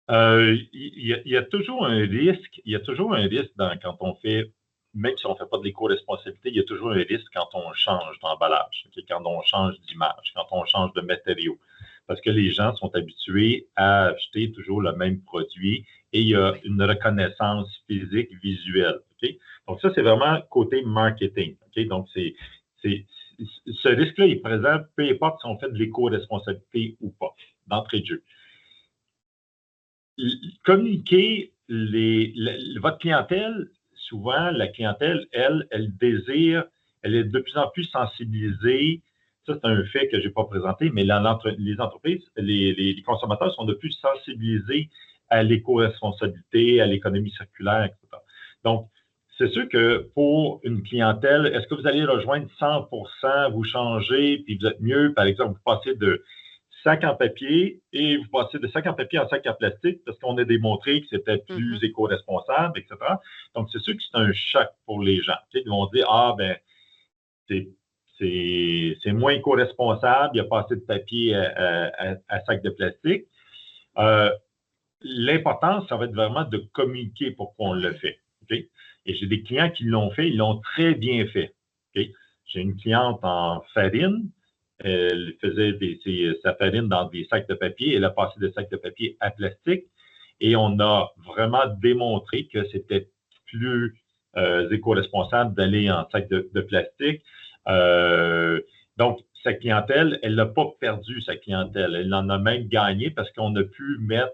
Il y a toujours un risque. Il y a toujours un risque quand on fait, même si on ne fait pas de l'éco-responsabilité, il y a toujours un risque quand on change d'emballage, quand on change d'image, quand on change de matériaux. Parce que les gens sont habitués à acheter toujours le même produit et il y a une reconnaissance physique, visuelle. Okay? Donc, ça, c'est vraiment côté marketing. Okay? Donc, ce risque-là est présent, peu importe si on fait de l'éco-responsabilité ou pas, d'entrée de jeu. Communiquer votre clientèle, souvent, la clientèle, elle désire, elle est de plus en plus sensibilisée. Ça, c'est un fait que je n'ai pas présenté, mais les entreprises, les consommateurs sont de plus sensibilisés à l'éco-responsabilité, à l'économie circulaire, etc. Donc, c'est sûr que pour une clientèle, est-ce que vous allez rejoindre 100%, vous changez, puis vous êtes mieux, par exemple, vous passez de sac en papier et vous passez de sac en papier en sac en plastique parce qu'on a démontré que c'était plus éco-responsable, etc. Donc, c'est sûr que c'est un choc pour les gens. Ils vont dire, c'est moins éco-responsable, il n'y a pas assez de papier à sac de plastique. L'important, ça va être vraiment de communiquer pourquoi on le fait. Okay? Et j'ai des clients qui l'ont fait, ils l'ont très bien fait. Okay? J'ai une cliente en farine. Elle faisait sa farine dans des sacs de papier. Elle a passé des sacs de papier à plastique. Et on a vraiment démontré que c'était plus éco-responsable d'aller en sac de plastique. Donc, sa clientèle, elle n'a pas perdu sa clientèle. Elle en a même gagné parce qu'on a pu mettre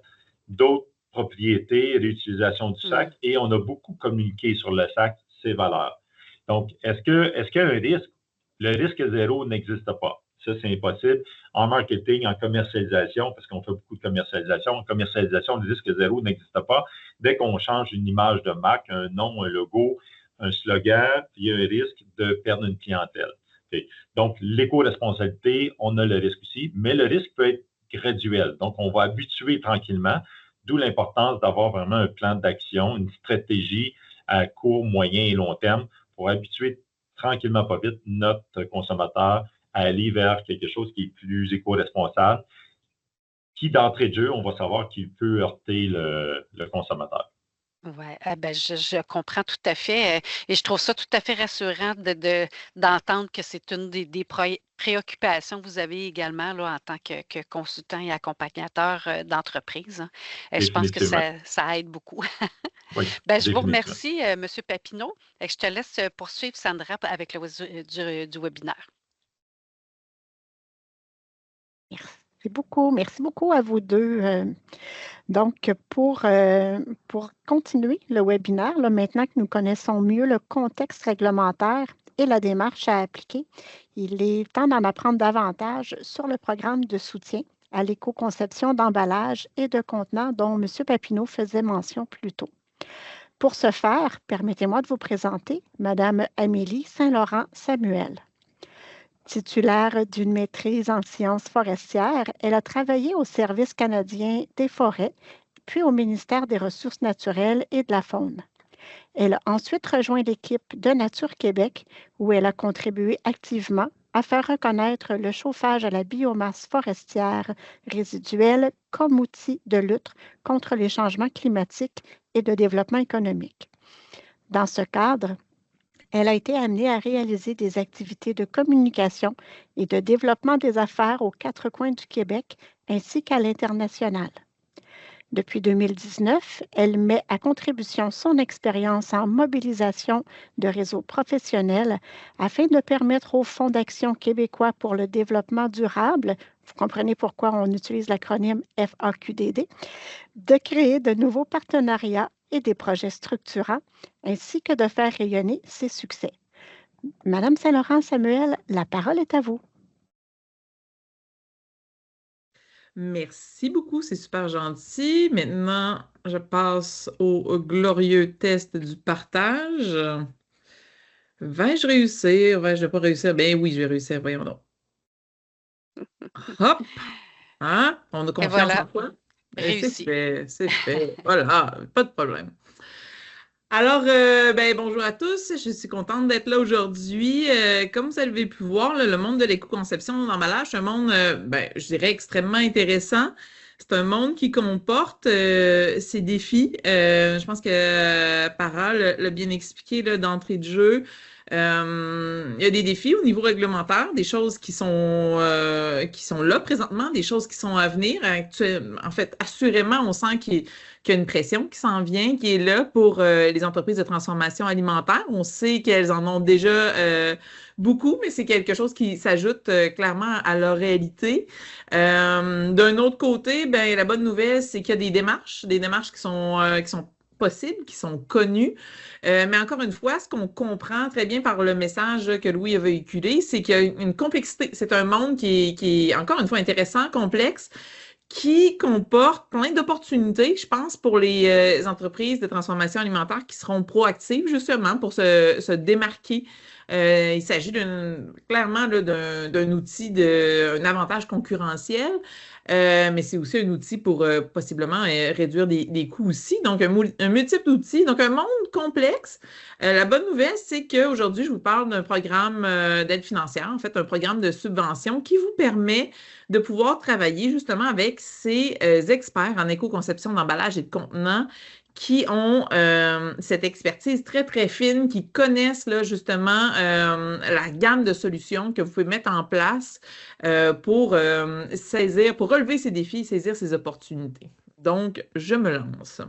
d'autres propriétés, réutilisation du sac, et on a beaucoup communiqué sur le sac, ses valeurs. Donc, est-ce qu'il y a un risque? Le risque zéro n'existe pas. Ça, c'est impossible. En marketing, en commercialisation, parce qu'on fait beaucoup de commercialisation, en commercialisation, le risque zéro n'existe pas. Dès qu'on change une image de marque, un nom, un logo, un slogan, il y a un risque de perdre une clientèle. Okay. Donc, l'éco-responsabilité, on a le risque aussi, mais le risque peut être graduel. Donc, on va habituer tranquillement, d'où l'importance d'avoir vraiment un plan d'action, une stratégie à court, moyen et long terme pour habituer tranquillement, pas vite, notre consommateur à aller vers quelque chose qui est plus éco-responsable, qui, d'entrée de jeu, on va savoir qu'il peut heurter le consommateur. Oui, je comprends tout à fait et je trouve ça tout à fait rassurant d'entendre que c'est une des préoccupations que vous avez également là, en tant que consultant et accompagnateur d'entreprise. Hein. Je pense que ça aide beaucoup. Oui, Je vous remercie, M. Papineau. Je te laisse poursuivre, Sandra, avec du webinaire. Merci beaucoup à vous deux. Donc, pour continuer le webinaire, là, maintenant que nous connaissons mieux le contexte réglementaire et la démarche à appliquer, il est temps d'en apprendre davantage sur le programme de soutien à l'éco-conception d'emballage et de contenants dont M. Papineau faisait mention plus tôt. Pour ce faire, permettez-moi de vous présenter Mme Amélie Saint-Laurent-Samuel. Titulaire d'une maîtrise en sciences forestières, elle a travaillé au Service canadien des forêts, puis au ministère des Ressources naturelles et de la faune. Elle a ensuite rejoint l'équipe de Nature Québec, où elle a contribué activement à faire reconnaître le chauffage à la biomasse forestière résiduelle comme outil de lutte contre les changements climatiques et de développement économique. Dans ce cadre, elle a été amenée à réaliser des activités de communication et de développement des affaires aux quatre coins du Québec ainsi qu'à l'international. Depuis 2019, elle met à contribution son expérience en mobilisation de réseaux professionnels afin de permettre au Fonds d'action québécois pour le développement durable, vous comprenez pourquoi on utilise l'acronyme FAQDD, de créer de nouveaux partenariats et des projets structurants, ainsi que de faire rayonner ses succès. Madame Saint-Laurent-Samuel, la parole est à vous. Merci beaucoup, c'est super gentil. Maintenant, je passe au glorieux test du partage. Vais-je réussir? Vais-je pas réussir? Ben oui, je vais réussir, voyons donc. Hop! Hein? On a confiance voilà. en toi? Réussi. C'est fait. Voilà, pas de problème. Alors, bonjour à tous. Je suis contente d'être là aujourd'hui. Comme vous avez pu voir, le monde de l'éco-conception d'emballage, c'est un monde, je dirais, extrêmement intéressant. C'est un monde qui comporte ses défis. Je pense que Para l'a bien expliqué d'entrée de jeu. Il y a des défis au niveau réglementaire, des choses qui sont là présentement, des choses qui sont à venir. En fait, assurément, on sent qu'il y a une pression qui s'en vient, qui est là pour les entreprises de transformation alimentaire. On sait qu'elles en ont déjà beaucoup, mais c'est quelque chose qui s'ajoute clairement à leur réalité. D'un autre côté, la bonne nouvelle, c'est qu'il y a des démarches qui sont possibles, qui sont connues. Mais encore une fois, ce qu'on comprend très bien par le message que Louis a véhiculé, c'est qu'il y a une complexité. C'est un monde qui est encore une fois intéressant, complexe, qui comporte plein d'opportunités, je pense, pour les entreprises de transformation alimentaire qui seront proactives justement pour se démarquer. Il s'agit clairement d'un outil, d'un avantage concurrentiel, mais c'est aussi un outil pour possiblement réduire des coûts aussi. Donc, un multiple d'outils. Donc, un monde complexe. La bonne nouvelle, c'est qu'aujourd'hui, je vous parle d'un programme d'aide financière, en fait, un programme de subvention qui vous permet de pouvoir travailler justement avec ces experts en éco-conception d'emballage et de contenants qui ont cette expertise très, très fine, qui connaissent là, justement la gamme de solutions que vous pouvez mettre en place pour relever ces défis, saisir ces opportunités. Donc, je me lance.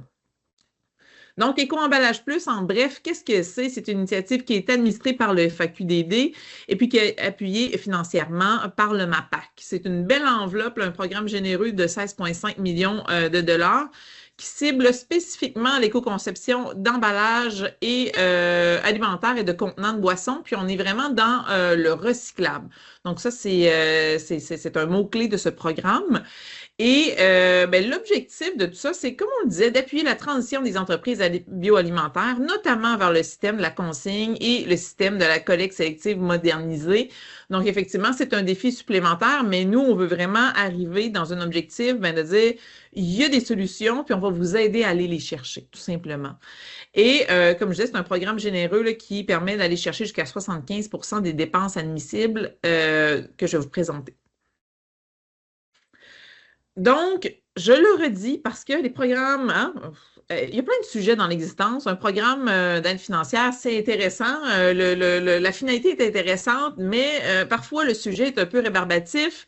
Donc, Éco-emballage plus, en bref, qu'est-ce que c'est? C'est une initiative qui est administrée par le FAQDD et puis qui est appuyée financièrement par le MAPAC. C'est une belle enveloppe, un programme généreux de 16,5 millions de dollars qui cible spécifiquement l'éco-conception d'emballage et alimentaire et de contenants de boissons. Puis, on est vraiment dans le recyclable. Donc, ça, c'est un mot-clé de ce programme. Et l'objectif de tout ça, c'est, comme on le disait, d'appuyer la transition des entreprises bioalimentaires, notamment vers le système de la consigne et le système de la collecte sélective modernisée. Donc, effectivement, c'est un défi supplémentaire, mais nous, on veut vraiment arriver dans un objectif de dire, il y a des solutions, puis on va vous aider à aller les chercher, tout simplement. Et comme je disais, c'est un programme généreux là, qui permet d'aller chercher jusqu'à 75% des dépenses admissibles que je vais vous présenter. Donc, je le redis parce que les programmes, il y a plein de sujets dans l'existence. Un programme d'aide financière, c'est intéressant. La finalité est intéressante, mais parfois le sujet est un peu rébarbatif.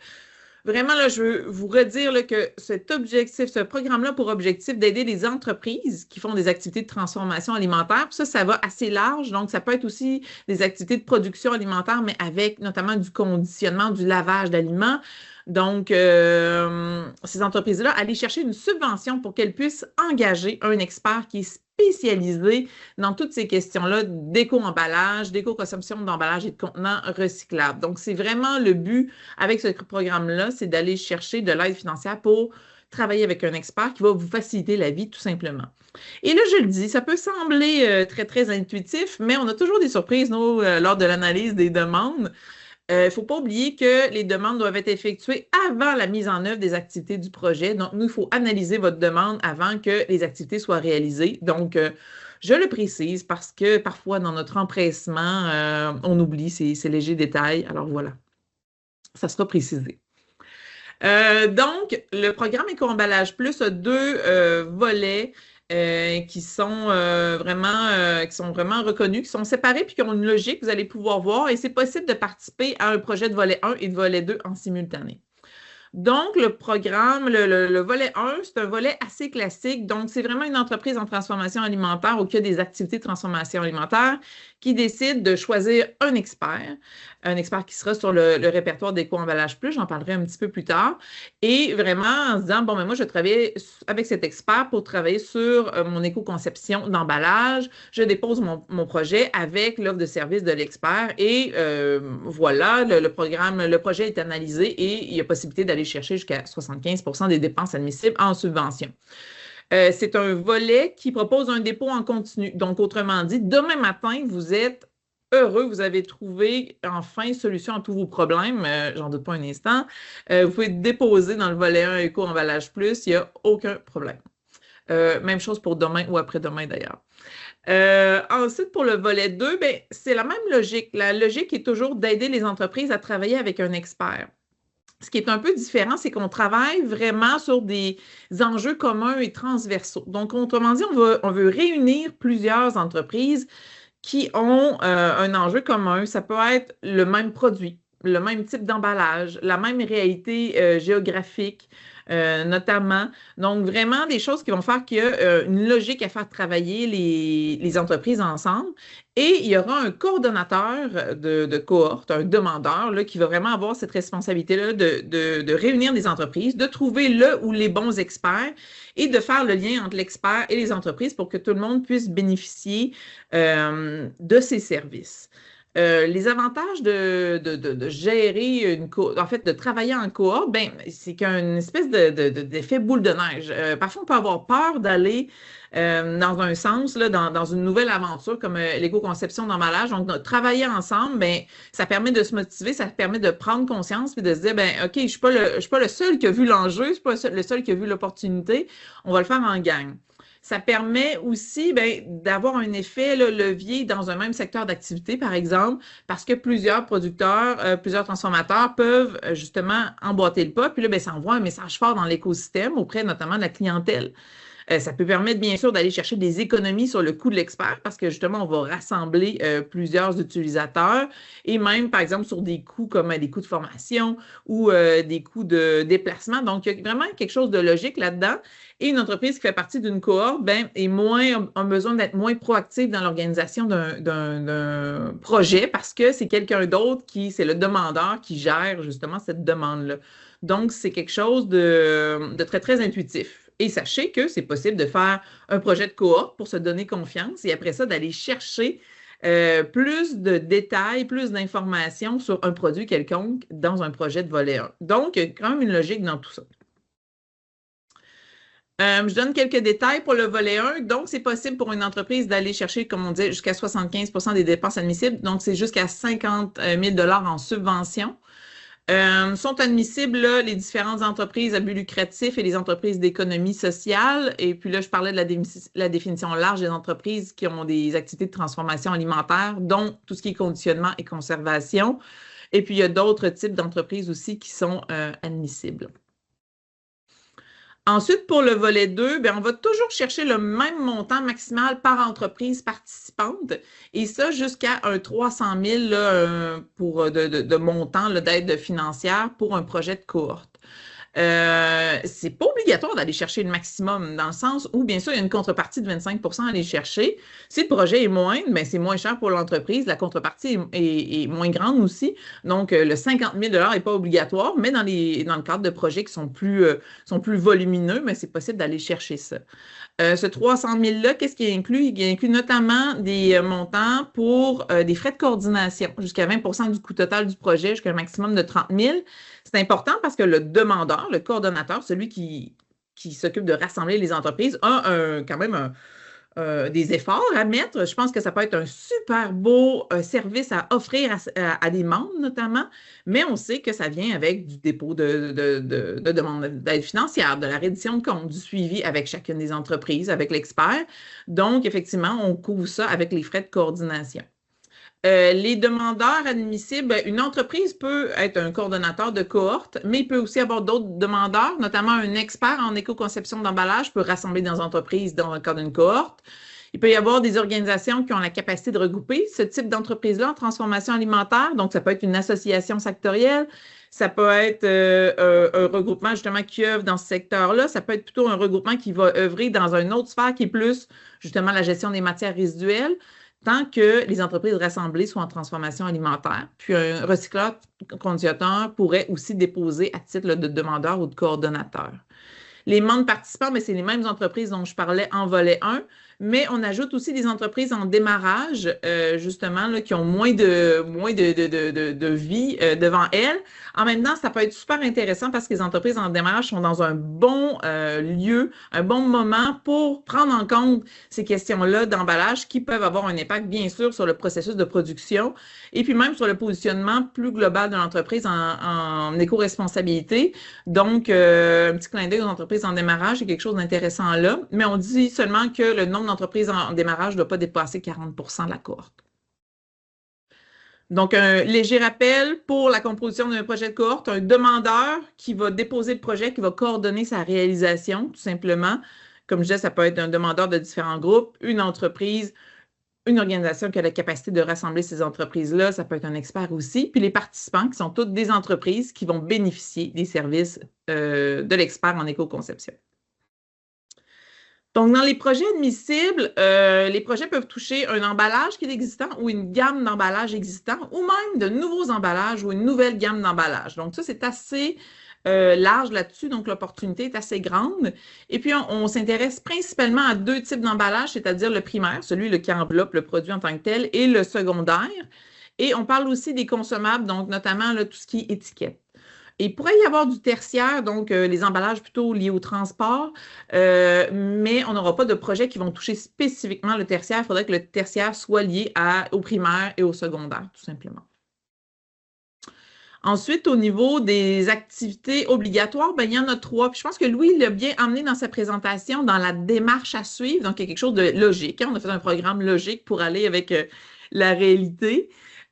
Vraiment, là, je veux vous redire là, que ce programme-là a pour objectif d'aider les entreprises qui font des activités de transformation alimentaire. Ça va assez large. Donc, ça peut être aussi des activités de production alimentaire, mais avec notamment du conditionnement, du lavage d'aliments. Donc, ces entreprises-là, aller chercher une subvention pour qu'elles puissent engager un expert qui est spécialisé dans toutes ces questions-là d'éco-emballage, d'éco-consommation d'emballage et de contenants recyclables. Donc, c'est vraiment le but avec ce programme-là, c'est d'aller chercher de l'aide financière pour travailler avec un expert qui va vous faciliter la vie, tout simplement. Et là, je le dis, ça peut sembler très, très intuitif, mais on a toujours des surprises, nous, lors de l'analyse des demandes. Il ne faut pas oublier que les demandes doivent être effectuées avant la mise en œuvre des activités du projet. Donc, nous, il faut analyser votre demande avant que les activités soient réalisées. Donc, je le précise parce que parfois, dans notre empressement, on oublie ces légers détails. Alors, voilà, ça sera précisé. Donc, le programme Éco-emballage plus a deux volets. Qui sont vraiment reconnus, qui sont séparés puis qui ont une logique, vous allez pouvoir voir, et c'est possible de participer à un projet de volet 1 et de volet 2 en simultané. Donc, le programme, le volet 1, c'est un volet assez classique. Donc, c'est vraiment une entreprise en transformation alimentaire ou qui a des activités de transformation alimentaire qui décide de choisir un expert qui sera sur le répertoire d'Éco-emballage plus, j'en parlerai un petit peu plus tard, et vraiment en se disant, bon, mais moi, je travaille avec cet expert pour travailler sur mon éco-conception d'emballage, je dépose mon projet avec l'offre de service de l'expert, et voilà, le projet est analysé et il y a possibilité d'aller chercher jusqu'à 75% des dépenses admissibles en subvention. C'est un volet qui propose un dépôt en continu. Donc, autrement dit, demain matin, vous êtes heureux, vous avez trouvé enfin solution à tous vos problèmes, j'en doute pas un instant. Vous pouvez déposer dans le volet 1 Éco-emballage plus, il n'y a aucun problème. Même chose pour demain ou après-demain d'ailleurs. Ensuite, pour le volet 2, c'est la même logique. La logique est toujours d'aider les entreprises à travailler avec un expert. Ce qui est un peu différent, c'est qu'on travaille vraiment sur des enjeux communs et transversaux. Donc, autrement dit, on veut réunir plusieurs entreprises qui ont un enjeu commun. Ça peut être le même produit, le même type d'emballage, la même réalité géographique, notamment. Donc, vraiment des choses qui vont faire qu'il y a une logique à faire travailler les entreprises ensemble. Et il y aura un coordonnateur de cohorte, un demandeur, là, qui va vraiment avoir cette responsabilité-là de réunir des entreprises, de trouver le ou les bons experts et de faire le lien entre l'expert et les entreprises pour que tout le monde puisse bénéficier de ces services. Les avantages de gérer de travailler en cohorte, c'est qu'une espèce d'effet boule de neige. Parfois, on peut avoir peur d'aller dans un sens, là, dans une nouvelle aventure comme l'éco-conception d'emballage. Donc, travailler ensemble, ça permet de se motiver, ça permet de prendre conscience puis de se dire, OK, je ne suis pas le seul qui a vu l'enjeu, je ne suis pas le seul qui a vu l'opportunité, on va le faire en gang. Ça permet aussi d'avoir un effet levier dans un même secteur d'activité, par exemple, parce que plusieurs producteurs, plusieurs transformateurs peuvent justement emboîter le pas. Puis là, ça envoie un message fort dans l'écosystème auprès notamment de la clientèle. Ça peut permettre, bien sûr, d'aller chercher des économies sur le coût de l'expert parce que, justement, on va rassembler plusieurs utilisateurs et même, par exemple, sur des coûts comme des coûts de formation ou des coûts de déplacement. Donc, il y a vraiment quelque chose de logique là-dedans. Et une entreprise qui fait partie d'une cohorte a besoin d'être moins proactive dans l'organisation d'un projet parce que c'est quelqu'un d'autre c'est le demandeur qui gère justement cette demande-là. Donc, c'est quelque chose de très, très intuitif. Et sachez que c'est possible de faire un projet de cohorte pour se donner confiance et après ça, d'aller chercher plus de détails, plus d'informations sur un produit quelconque dans un projet de volet 1. Donc, il y a quand même une logique dans tout ça. Je donne quelques détails pour le volet 1. Donc, c'est possible pour une entreprise d'aller chercher, comme on dit, jusqu'à 75% des dépenses admissibles. Donc, c'est jusqu'à 50 000 $ en subvention. Sont admissibles là, les différentes entreprises à but lucratif et les entreprises d'économie sociale. Et puis là, je parlais de la définition large des entreprises qui ont des activités de transformation alimentaire, dont tout ce qui est conditionnement et conservation. Et puis, il y a d'autres types d'entreprises aussi qui sont admissibles. Ensuite, pour le volet 2, on va toujours chercher le même montant maximal par entreprise participante et ça jusqu'à un 300 000 là, de montant d'aide financière pour un projet de cohorte. C'est pas obligatoire d'aller chercher le maximum dans le sens où, bien sûr, il y a une contrepartie de 25% à aller chercher. Si le projet est moindre, c'est moins cher pour l'entreprise. La contrepartie est moins grande aussi. Donc, le 50 000 $ n'est pas obligatoire, mais dans le cadre de projets qui sont plus volumineux, c'est possible d'aller chercher ça. Ce 300 000 $-là, qu'est-ce qui inclut? Il inclut notamment des montants pour des frais de coordination, jusqu'à 20% du coût total du projet, jusqu'à un maximum de 30 000 $. C'est important parce que le demandeur, le coordonnateur, celui qui s'occupe de rassembler les entreprises, a quand même des efforts à mettre. Je pense que ça peut être un super beau service à offrir à des membres notamment, mais on sait que ça vient avec du dépôt de demande d'aide financière, de la reddition de compte, du suivi avec chacune des entreprises, avec l'expert. Donc, effectivement, on couvre ça avec les frais de coordination. Les demandeurs admissibles, une entreprise peut être un coordonnateur de cohorte, mais il peut aussi avoir d'autres demandeurs, notamment un expert en éco-conception d'emballage peut rassembler des entreprises dans le cadre d'une cohorte. Il peut y avoir des organisations qui ont la capacité de regrouper ce type d'entreprise-là en transformation alimentaire. Donc, ça peut être une association sectorielle, ça peut être un regroupement justement qui œuvre dans ce secteur-là, ça peut être plutôt un regroupement qui va œuvrer dans une autre sphère qui est plus justement la gestion des matières résiduelles, tant que les entreprises rassemblées soient en transformation alimentaire. Puis un recycleur conditionnateur pourrait aussi déposer à titre de demandeur ou de coordonnateur. Les membres participants, c'est les mêmes entreprises dont je parlais en volet 1, mais on ajoute aussi des entreprises en démarrage, justement, là, qui ont moins de vie devant elles. En même temps, ça peut être super intéressant parce que les entreprises en démarrage sont dans un bon lieu, un bon moment pour prendre en compte ces questions-là d'emballage qui peuvent avoir un impact, bien sûr, sur le processus de production et puis même sur le positionnement plus global de l'entreprise en éco-responsabilité. Donc, un petit clin d'œil aux entreprises en démarrage, c'est quelque chose d'intéressant là, mais on dit seulement que le nombre d'entreprises en démarrage ne doit pas dépasser 40% de la cohorte. Donc, un léger rappel pour la composition d'un projet de cohorte, un demandeur qui va déposer le projet, qui va coordonner sa réalisation, tout simplement. Comme je disais, ça peut être un demandeur de différents groupes, une entreprise, une organisation qui a la capacité de rassembler ces entreprises-là, ça peut être un expert aussi, puis les participants qui sont toutes des entreprises qui vont bénéficier des services de l'expert en éco-conception. Donc, dans les projets admissibles, les projets peuvent toucher un emballage qui est existant ou une gamme d'emballages existants ou même de nouveaux emballages ou une nouvelle gamme d'emballages. Donc, ça, c'est assez large là-dessus, donc l'opportunité est assez grande. Et puis, on s'intéresse principalement à deux types d'emballages, c'est-à-dire le primaire, celui qui enveloppe le produit en tant que tel, et le secondaire. Et on parle aussi des consommables, donc notamment là, tout ce qui est étiquette. Et il pourrait y avoir du tertiaire, donc les emballages plutôt liés au transport, mais on n'aura pas de projets qui vont toucher spécifiquement le tertiaire. Il faudrait que le tertiaire soit lié au primaire et au secondaire, tout simplement. Ensuite, au niveau des activités obligatoires, il y en a 3. Puis je pense que Louis l'a bien amené dans sa présentation, dans la démarche à suivre. Donc, il y a quelque chose de logique. On a fait un programme logique pour aller avec la réalité.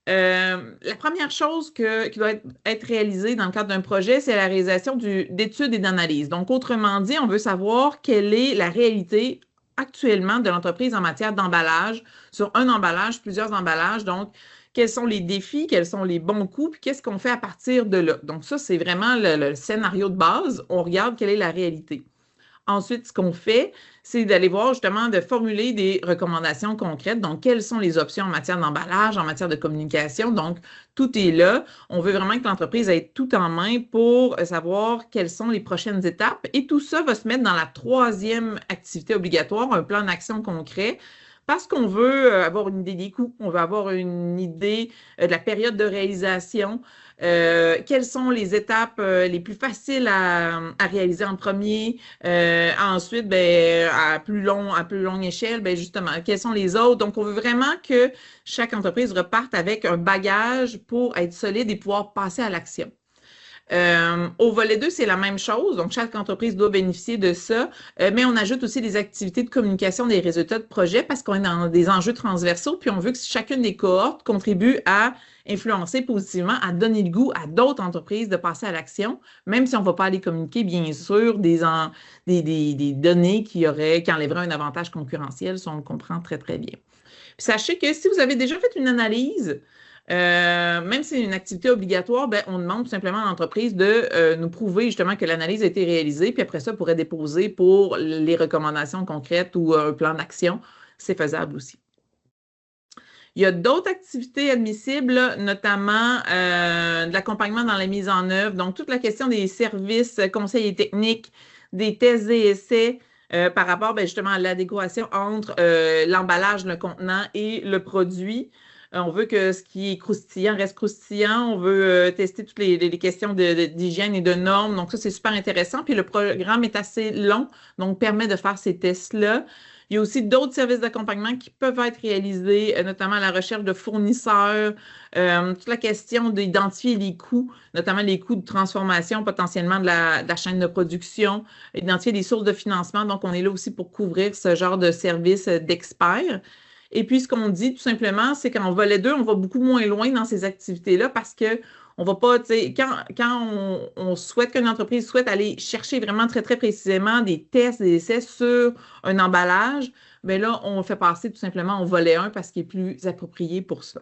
La première chose qui doit être réalisée dans le cadre d'un projet, c'est la réalisation d'études et d'analyses. Donc, autrement dit, on veut savoir quelle est la réalité actuellement de l'entreprise en matière d'emballage, sur un emballage, plusieurs emballages. Donc, quels sont les défis, quels sont les bons coups, puis qu'est-ce qu'on fait à partir de là. Donc, ça, c'est vraiment le scénario de base. On regarde quelle est la réalité. Ensuite, ce qu'on fait, c'est d'aller voir justement, de formuler des recommandations concrètes. Donc, quelles sont les options en matière d'emballage, en matière de communication. Donc, tout est là. On veut vraiment que l'entreprise ait tout en main pour savoir quelles sont les prochaines étapes. Et tout ça va se mettre dans la troisième activité obligatoire, un plan d'action concret. Parce qu'on veut avoir une idée des coûts, on veut avoir une idée de la période de réalisation, quelles sont les étapes les plus faciles à réaliser en premier, ensuite, ben, à plus longue échelle, ben, justement, quelles sont les autres. Donc, on veut vraiment que chaque entreprise reparte avec un bagage pour être solide et pouvoir passer à l'action. Au volet 2, c'est la même chose. Donc, chaque entreprise doit bénéficier de ça, mais on ajoute aussi des activités de communication des résultats de projet parce qu'on est dans des enjeux transversaux, puis on veut que chacune des cohortes contribue à influencer positivement, à donner le goût à d'autres entreprises de passer à l'action, même si on ne va pas aller communiquer, bien sûr, des données qui enlèveraient un avantage concurrentiel, ça on le comprend très, très bien. Puis sachez que si vous avez déjà fait une analyse, même si c'est une activité obligatoire, ben, on demande tout simplement à l'entreprise de nous prouver justement que l'analyse a été réalisée, puis après ça, on pourrait déposer pour les recommandations concrètes ou un plan d'action. C'est faisable aussi. Il y a d'autres activités admissibles, notamment de l'accompagnement dans la mise en œuvre. Donc, toute la question des services, conseils et techniques, des tests et essais par rapport ben, justement à l'adéquation entre l'emballage, le contenant et le produit. On veut que ce qui est croustillant reste croustillant. On veut tester toutes les questions d'hygiène et de normes. Donc, ça, c'est super intéressant. Puis, le programme est assez long, donc permet de faire ces tests-là. Il y a aussi d'autres services d'accompagnement qui peuvent être réalisés, notamment la recherche de fournisseurs, toute la question d'identifier les coûts, notamment les coûts de transformation potentiellement de la chaîne de production, identifier les sources de financement. Donc, on est là aussi pour couvrir ce genre de services d'experts. Et puis, ce qu'on dit tout simplement, c'est qu'en volet 2, on va beaucoup moins loin dans ces activités-là parce que on va pas, tu sais, quand on souhaite qu'une entreprise souhaite aller chercher vraiment très, très précisément des tests, des essais sur un emballage, bien là, on le fait passer tout simplement au volet 1 parce qu'il est plus approprié pour ça.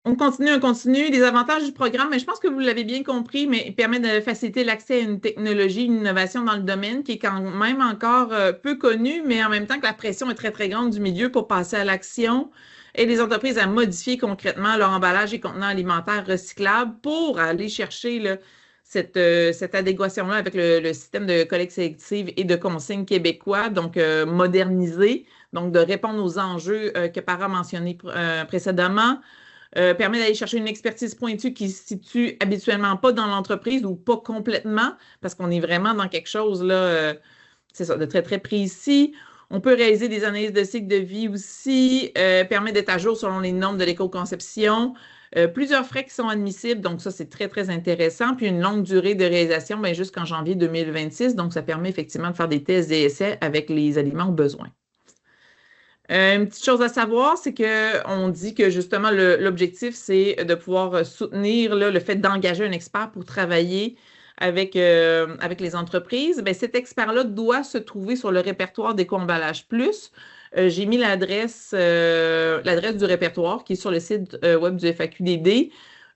On continue. Les avantages du programme, mais je pense que vous l'avez bien compris, mais il permet de faciliter l'accès à une technologie, une innovation dans le domaine qui est quand même encore peu connue, mais en même temps que la pression est très, très grande du milieu pour passer à l'action et les entreprises à modifier concrètement leur emballage et contenants alimentaires recyclables pour aller chercher là, cette adéquation-là avec le système de collecte sélective et de consigne québécois, donc modernisé, donc de répondre aux enjeux que Para a mentionnés précédemment. Permet d'aller chercher une expertise pointue qui se situe habituellement pas dans l'entreprise ou pas complètement, parce qu'on est vraiment dans quelque chose là, c'est ça, de très, très précis. On peut réaliser des analyses de cycle de vie aussi, permet d'être à jour selon les normes de l'éco-conception. Plusieurs frais qui sont admissibles, donc ça, c'est très, très intéressant. Puis une longue durée de réalisation, bien, jusqu'en janvier 2026. Donc, ça permet effectivement de faire des tests et essais avec les aliments au besoin. Une petite chose à savoir, c'est qu'on dit que justement l'objectif, c'est de pouvoir soutenir là, le fait d'engager un expert pour travailler avec les entreprises. Bien, cet expert-là doit se trouver sur le répertoire d'Éco-emballage Plus. J'ai mis l'adresse du répertoire qui est sur le site web du FAQDD.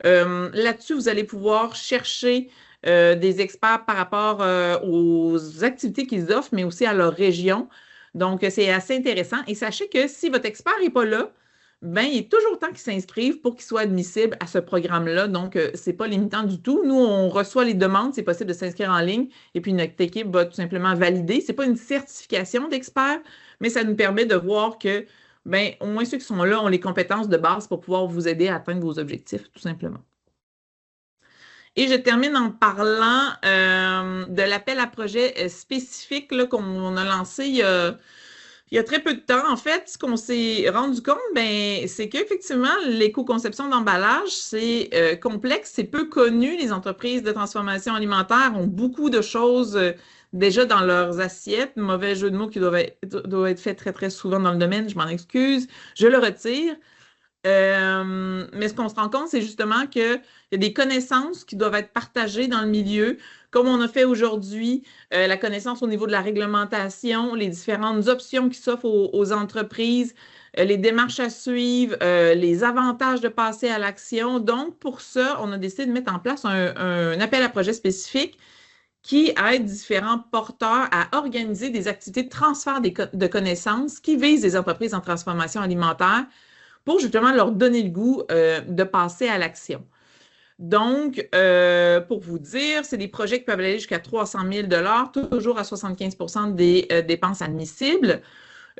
Là-dessus, vous allez pouvoir chercher des experts par rapport aux activités qu'ils offrent, mais aussi à leur région. Donc, c'est assez intéressant. Et sachez que si votre expert n'est pas là, bien, il est toujours temps qu'il s'inscrive pour qu'il soit admissible à ce programme-là. Donc, ce n'est pas limitant du tout. Nous, on reçoit les demandes, c'est possible de s'inscrire en ligne et puis notre équipe va tout simplement valider. Ce n'est pas une certification d'expert, mais ça nous permet de voir que, bien, au moins ceux qui sont là ont les compétences de base pour pouvoir vous aider à atteindre vos objectifs, tout simplement. Et je termine en parlant de l'appel à projet spécifique qu'on a lancé il y a très peu de temps. En fait, ce qu'on s'est rendu compte, ben, c'est qu'effectivement, l'éco-conception d'emballage, c'est complexe, c'est peu connu. Les entreprises de transformation alimentaire ont beaucoup de choses déjà dans leurs assiettes. Mauvais jeu de mots qui doivent être fait très, très souvent dans le domaine, je m'en excuse. Je le retire. Mais ce qu'on se rend compte, c'est justement qu'il y a des connaissances qui doivent être partagées dans le milieu, comme on a fait aujourd'hui, la connaissance au niveau de la réglementation, les différentes options qui s'offrent aux entreprises, les démarches à suivre, les avantages de passer à l'action. Donc, pour ça, on a décidé de mettre en place un appel à projet spécifique qui aide différents porteurs à organiser des activités de transfert de connaissances qui visent les entreprises en transformation alimentaire pour justement leur donner le goût de passer à l'action. Donc, pour vous dire, c'est des projets qui peuvent aller jusqu'à 300 000 $, toujours à 75 % des dépenses admissibles.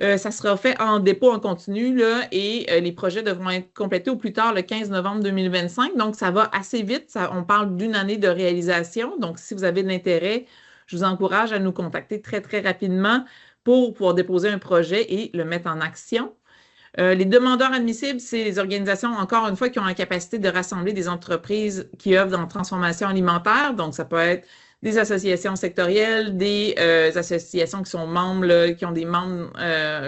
Ça sera fait en dépôt en continu là, et les projets devront être complétés au plus tard le 15 novembre 2025. Donc, ça va assez vite. On parle d'une année de réalisation. Donc, si vous avez de l'intérêt, je vous encourage à nous contacter très, très rapidement pour pouvoir déposer un projet et le mettre en action. Les demandeurs admissibles, c'est les organisations, encore une fois, qui ont la capacité de rassembler des entreprises qui œuvrent dans la transformation alimentaire. Donc, ça peut être des associations sectorielles, des associations qui sont membres, là, qui ont des membres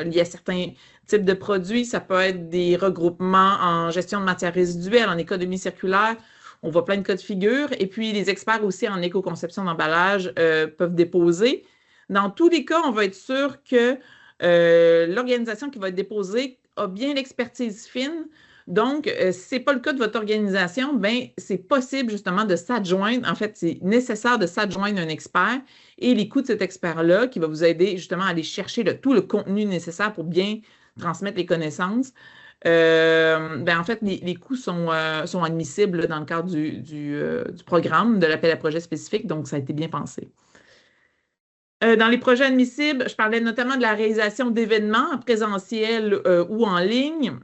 liés à certains types de produits. Ça peut être des regroupements en gestion de matières résiduelles, en économie circulaire. On voit plein de cas de figure. Et puis, les experts aussi en éco-conception d'emballage peuvent déposer. Dans tous les cas, on va être sûr que l'organisation qui va être déposée a bien l'expertise fine. Donc, si ce n'est pas le cas de votre organisation, bien, c'est possible justement de s'adjoindre. En fait, c'est nécessaire de s'adjoindre un expert et les coûts de cet expert-là qui va vous aider justement à aller chercher tout le contenu nécessaire pour bien transmettre les connaissances. En fait, les coûts sont admissibles là, dans le cadre du programme de l'appel à projet spécifique. Donc, ça a été bien pensé. Dans les projets admissibles, je parlais notamment de la réalisation d'événements en présentiel ou en ligne,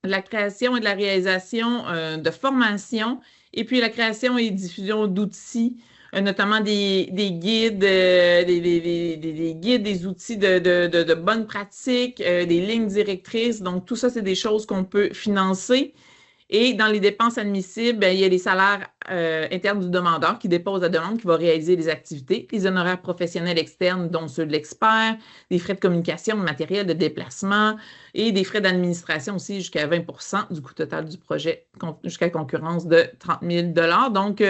la création et de la réalisation de formations, et puis la création et diffusion d'outils, notamment des guides, des guides, des outils de bonnes pratiques, des lignes directrices. Donc, tout ça, c'est des choses qu'on peut financer. Et dans les dépenses admissibles, bien, il y a les salaires internes du demandeur qui dépose la demande, qui va réaliser les activités, les honoraires professionnels externes, dont ceux de l'expert, des frais de communication, de matériel, de déplacement et des frais d'administration aussi jusqu'à 20 % du coût total du projet, jusqu'à concurrence de 30 000 $. Donc,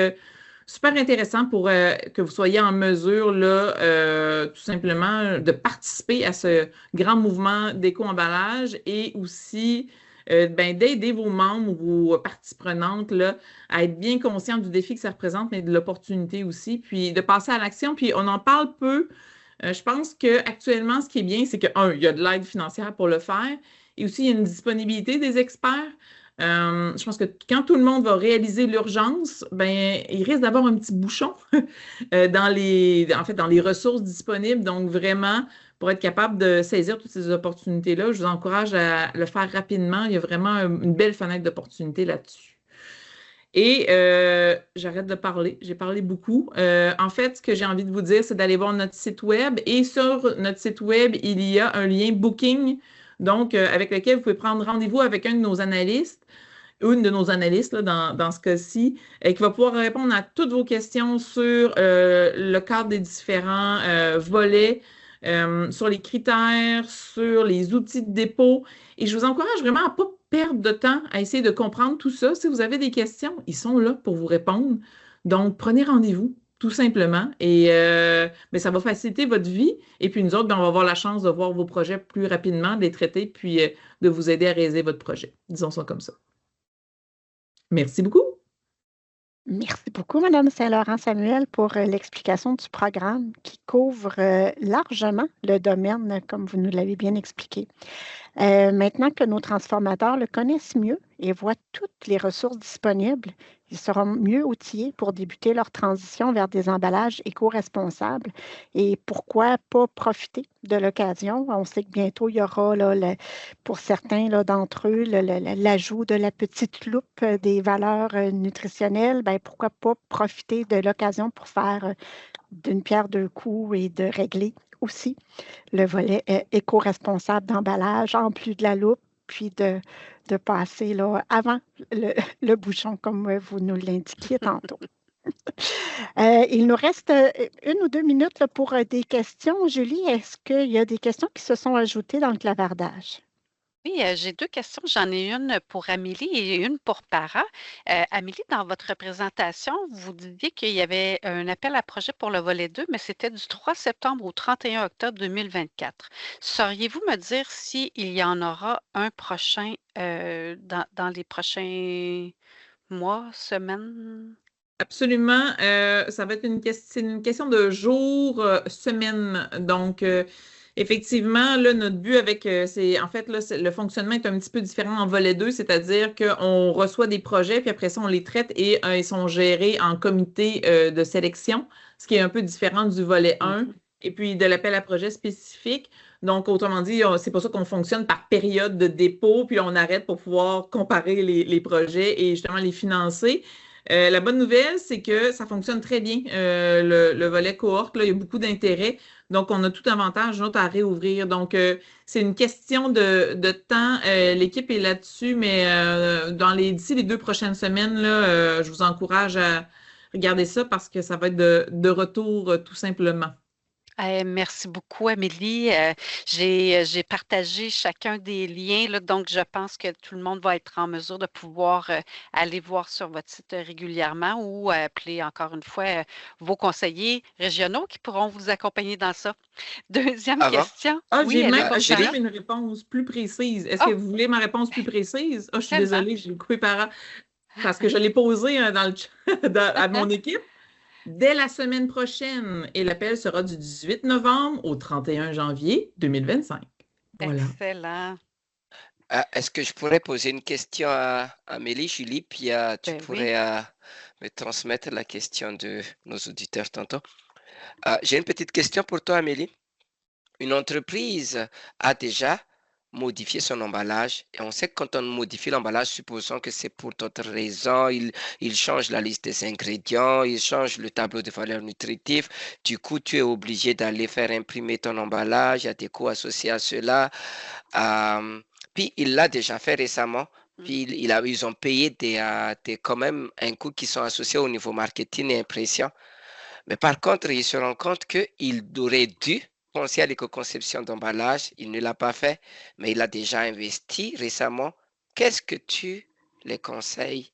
super intéressant pour que vous soyez en mesure, là, tout simplement, de participer à ce grand mouvement d'éco-emballage et aussi d'aider vos membres ou vos parties prenantes là, à être bien conscients du défi que ça représente, mais de l'opportunité aussi, puis de passer à l'action. Puis on en parle peu. Je pense qu'actuellement, ce qui est bien, c'est il y a de l'aide financière pour le faire et aussi il y a une disponibilité des experts. Je pense que quand tout le monde va réaliser l'urgence, ben, il risque d'avoir un petit bouchon dans les ressources disponibles. Donc, vraiment, pour être capable de saisir toutes ces opportunités-là, je vous encourage à le faire rapidement. Il y a vraiment une belle fenêtre d'opportunité là-dessus. Et j'arrête de parler. J'ai parlé beaucoup. En fait, ce que j'ai envie de vous dire, c'est d'aller voir notre site web. Et sur notre site web, il y a un lien Booking, donc avec lequel vous pouvez prendre rendez-vous avec un de nos analystes, une de nos analystes là, dans ce cas-ci, qui va pouvoir répondre à toutes vos questions sur le cadre des différents volets, sur les critères, sur les outils de dépôt. Et je vous encourage vraiment à ne pas perdre de temps à essayer de comprendre tout ça. Si vous avez des questions, ils sont là pour vous répondre. Donc, prenez rendez-vous, tout simplement. Et ça va faciliter votre vie. Et puis, nous autres, on va avoir la chance de voir vos projets plus rapidement, de les traiter, puis de vous aider à réaliser votre projet. Disons ça comme ça. Merci beaucoup. Merci beaucoup, Mme Saint-Laurent-Samuel, pour l'explication du programme qui couvre largement le domaine, comme vous nous l'avez bien expliqué. Maintenant que nos transformateurs le connaissent mieux et voient toutes les ressources disponibles, ils seront mieux outillés pour débuter leur transition vers des emballages éco-responsables. Et pourquoi pas profiter de l'occasion? On sait que bientôt, il y aura, là, pour certains d'entre eux, l'ajout de la petite loupe des valeurs nutritionnelles. Bien, pourquoi pas profiter de l'occasion pour faire d'une pierre deux coups et de régler aussi le volet éco-responsable d'emballage, en plus de la loupe, puis de passer là, avant le bouchon, comme vous nous l'indiquiez tantôt. Il nous reste 1 ou 2 minutes là, pour des questions. Julie, est-ce qu'il y a des questions qui se sont ajoutées dans le clavardage? Oui, j'ai 2 questions. J'en ai une pour Amélie et une pour Para. Amélie, dans votre présentation, vous disiez qu'il y avait un appel à projet pour le volet 2, mais c'était du 3 septembre au 31 octobre 2024. Sauriez-vous me dire s'il y en aura un prochain dans les prochains mois, semaines? Absolument. Ça va être c'est une question de jours, semaines. Donc, effectivement, là, notre but avec, en fait, là, le fonctionnement est un petit peu différent en volet 2, c'est-à-dire qu'on reçoit des projets, puis après ça, on les traite et ils sont gérés en comité de sélection, ce qui est un peu différent du volet 1 et puis de l'appel à projet spécifique. Donc, autrement dit, c'est pour ça qu'on fonctionne par période de dépôt, puis on arrête pour pouvoir comparer les projets et justement les financer. La bonne nouvelle, c'est que ça fonctionne très bien. Le volet cohorte, là, il y a beaucoup d'intérêt. Donc, on a tout avantage, nous autres, à réouvrir. Donc, c'est une question de temps. L'équipe est là-dessus, mais d'ici les 2 prochaines semaines, là, je vous encourage à regarder ça parce que ça va être de retour, tout simplement. Merci beaucoup, Amélie. J'ai partagé chacun des liens, là, donc je pense que tout le monde va être en mesure de pouvoir aller voir sur votre site régulièrement ou appeler encore une fois vos conseillers régionaux qui pourront vous accompagner dans ça. Deuxième Avant, question. Ah, Oui, allez-y, j'ai Julie? même une réponse plus précise. Est-ce que Oh, vous voulez ma réponse plus précise? Ah, je suis tellement. désolée, j'ai coupé parce que je l'ai posée dans le chat à mon équipe. Dès la semaine prochaine, et l'appel sera du 18 novembre au 31 janvier 2025. Voilà. Excellent. Est-ce que je pourrais poser une question à Amélie, Julie, puis tu Ben oui. pourrais me transmettre la question de nos auditeurs tantôt? J'ai une petite question pour toi, Amélie. Une entreprise a déjà modifié son emballage et on sait que quand on modifie l'emballage, supposons que c'est pour d'autres raisons, il change la liste des ingrédients, il change le tableau de valeurs nutritives. Du coup, tu es obligé d'aller faire imprimer ton emballage, il y a des coûts associés à cela. Puis il l'a déjà fait récemment. Puis ils ont payé quand même un coût qui sont associés au niveau marketing et impression. Mais par contre, il se rend compte qu'il aurait dû penser à l'éco-conception d'emballage. Il ne l'a pas fait, mais il a déjà investi récemment. Qu'est-ce que tu les conseilles?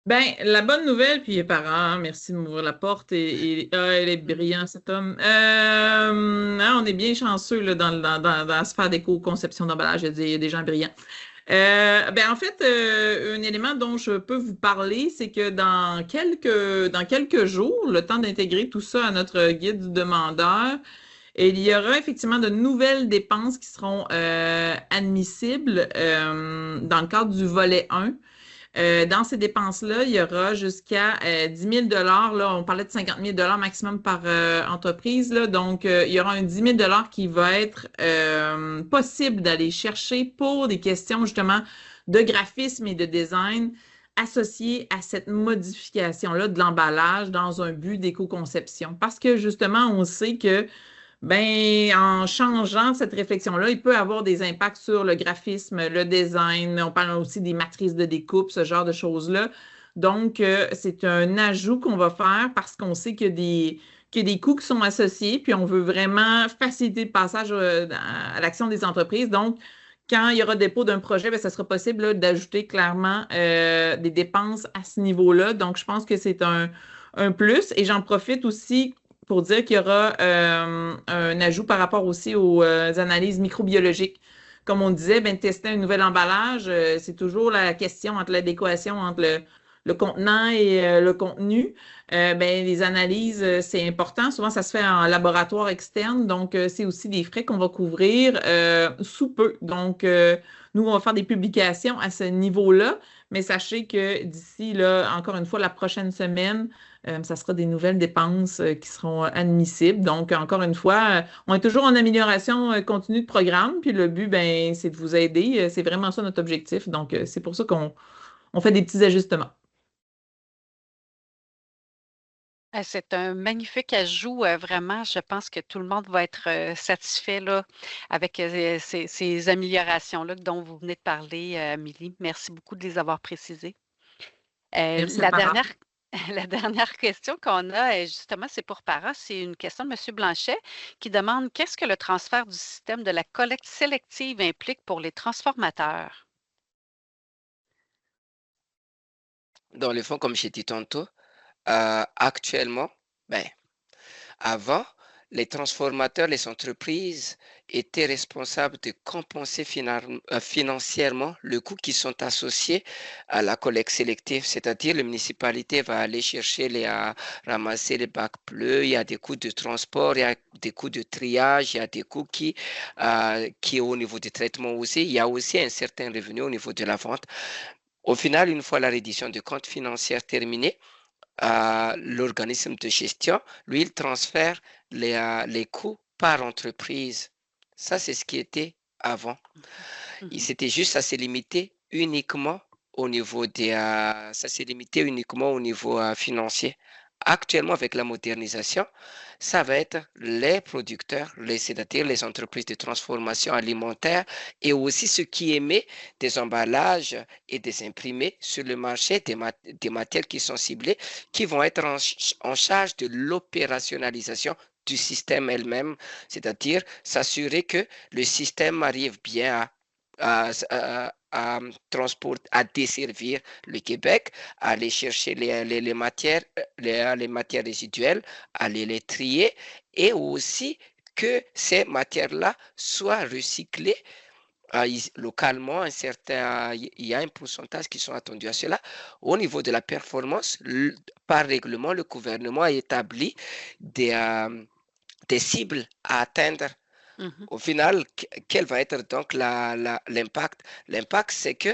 Ben, la bonne nouvelle, puis parents, merci de m'ouvrir la porte. Elle est brillant, cet homme. On est bien chanceux là, dans la sphère d'éco-conception d'emballage. Il y a des gens brillants. En fait, un élément dont je peux vous parler, c'est que dans quelques jours, le temps d'intégrer tout ça à notre guide du demandeur, il y aura effectivement de nouvelles dépenses qui seront admissibles dans le cadre du volet 1. Dans ces dépenses-là, il y aura jusqu'à 10 000 là, on parlait de 50 000 maximum par entreprise. Là, donc, il y aura un 10 000 qui va être possible d'aller chercher pour des questions justement de graphisme et de design associées à cette modification-là de l'emballage dans un but d'éco-conception. Parce que justement, on sait que en changeant cette réflexion-là, il peut avoir des impacts sur le graphisme, le design. On parle aussi des matrices de découpe, ce genre de choses-là. Donc, c'est un ajout qu'on va faire parce qu'on sait qu'il y a des coûts qui sont associés, puis on veut vraiment faciliter le passage à l'action des entreprises. Donc, quand il y aura dépôt d'un projet, ça sera possible là, d'ajouter clairement des dépenses à ce niveau-là. Donc, je pense que c'est un plus. Et j'en profite aussi pour dire qu'il y aura un ajout par rapport aussi aux analyses microbiologiques. Comme on disait, tester un nouvel emballage, c'est toujours la question entre l'adéquation entre le contenant et le contenu. Les analyses, c'est important. Souvent, ça se fait en laboratoire externe, donc c'est aussi des frais qu'on va couvrir sous peu. Donc, nous, on va faire des publications à ce niveau-là, mais sachez que d'ici, là, encore une fois, la prochaine semaine, ça sera des nouvelles dépenses qui seront admissibles. Donc, encore une fois, on est toujours en amélioration continue de programme. Puis le but, c'est de vous aider. C'est vraiment ça notre objectif. Donc, c'est pour ça qu'on fait des petits ajustements. C'est un magnifique ajout, vraiment. Je pense que tout le monde va être satisfait là, avec ces améliorations-là dont vous venez de parler, Amélie. Merci beaucoup de les avoir précisées. Merci à La Para. dernière, La dernière question qu'on a, justement, c'est pour Para. C'est une question de M. Blanchet qui demande qu'est-ce que le transfert du système de la collecte sélective implique pour les transformateurs? Dans le fond, comme j'ai dit tantôt, actuellement, ben, avant, les transformateurs, les entreprises étaient responsables de compenser financièrement le coût qui sont associés à la collecte sélective, c'est-à-dire la municipalité va aller chercher ramasser les bacs bleus, il y a des coûts de transport, il y a des coûts de triage, il y a des coûts qui au niveau du traitement aussi, il y a aussi un certain revenu au niveau de la vente. Au final, une fois la reddition de comptes financiers terminée, l'organisme de gestion, lui, il transfère les coûts par entreprise. Ça, c'est ce qui était avant. Mhm. C'était juste, ça s'est limité uniquement au niveau financier. Actuellement, avec la modernisation, ça va être les producteurs, c'est-à-dire les entreprises de transformation alimentaire et aussi ceux qui émettent des emballages et des imprimés sur le marché, des matières qui sont ciblées, qui vont être en charge de l'opérationnalisation du système elle-même, c'est-à-dire s'assurer que le système arrive bien à desservir le Québec, à aller chercher les matières, les matières résiduelles, aller les trier et aussi que ces matières-là soient recyclées localement. Il y a un pourcentage qui sont attendus à cela. Au niveau de la performance, par règlement, le gouvernement a établi des cibles à atteindre. Mhm. Au final, quel va être donc l'impact? L'impact, c'est que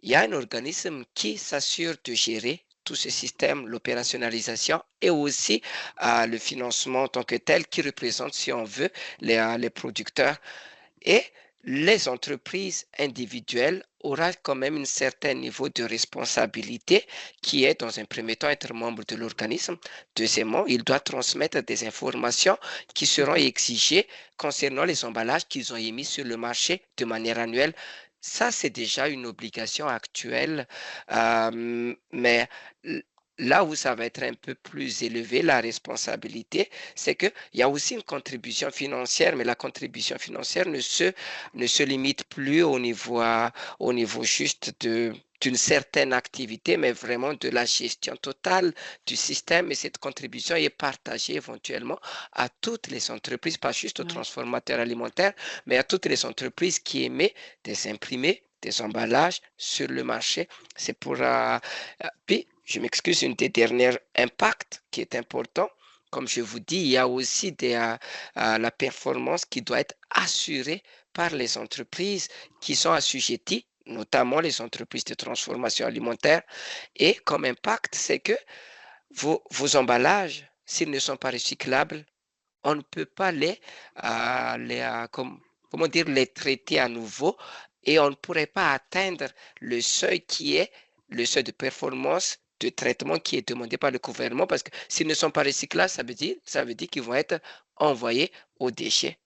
il y a un organisme qui s'assure de gérer tout ce système, l'opérationnalisation et aussi le financement en tant que tel qui représente, si on veut, les producteurs. Et les entreprises individuelles auront quand même un certain niveau de responsabilité qui est, dans un premier temps, être membre de l'organisme. Deuxièmement, il doit transmettre des informations qui seront exigées concernant les emballages qu'ils ont émis sur le marché de manière annuelle. Ça, c'est déjà une obligation actuelle, mais là où ça va être un peu plus élevé, la responsabilité, c'est qu'il y a aussi une contribution financière, mais la contribution financière ne se limite plus au niveau juste d'une certaine activité, mais vraiment de la gestion totale du système. Et cette contribution est partagée éventuellement à toutes les entreprises, pas juste aux Ouais. transformateurs alimentaires, mais à toutes les entreprises qui émettent des imprimés, des emballages sur le marché. C'est pour... puis, je m'excuse, une des dernières impacts qui est important. Comme je vous dis, il y a aussi la performance qui doit être assurée par les entreprises qui sont assujetties, notamment les entreprises de transformation alimentaire. Et comme impact, c'est que vos emballages, s'ils ne sont pas recyclables, on ne peut pas comment dire, les traiter à nouveau et on ne pourrait pas atteindre le seuil qui est le seuil de performance de traitement qui est demandé par le gouvernement parce que s'ils ne sont pas recyclables, ça veut dire qu'ils vont être envoyés aux déchets.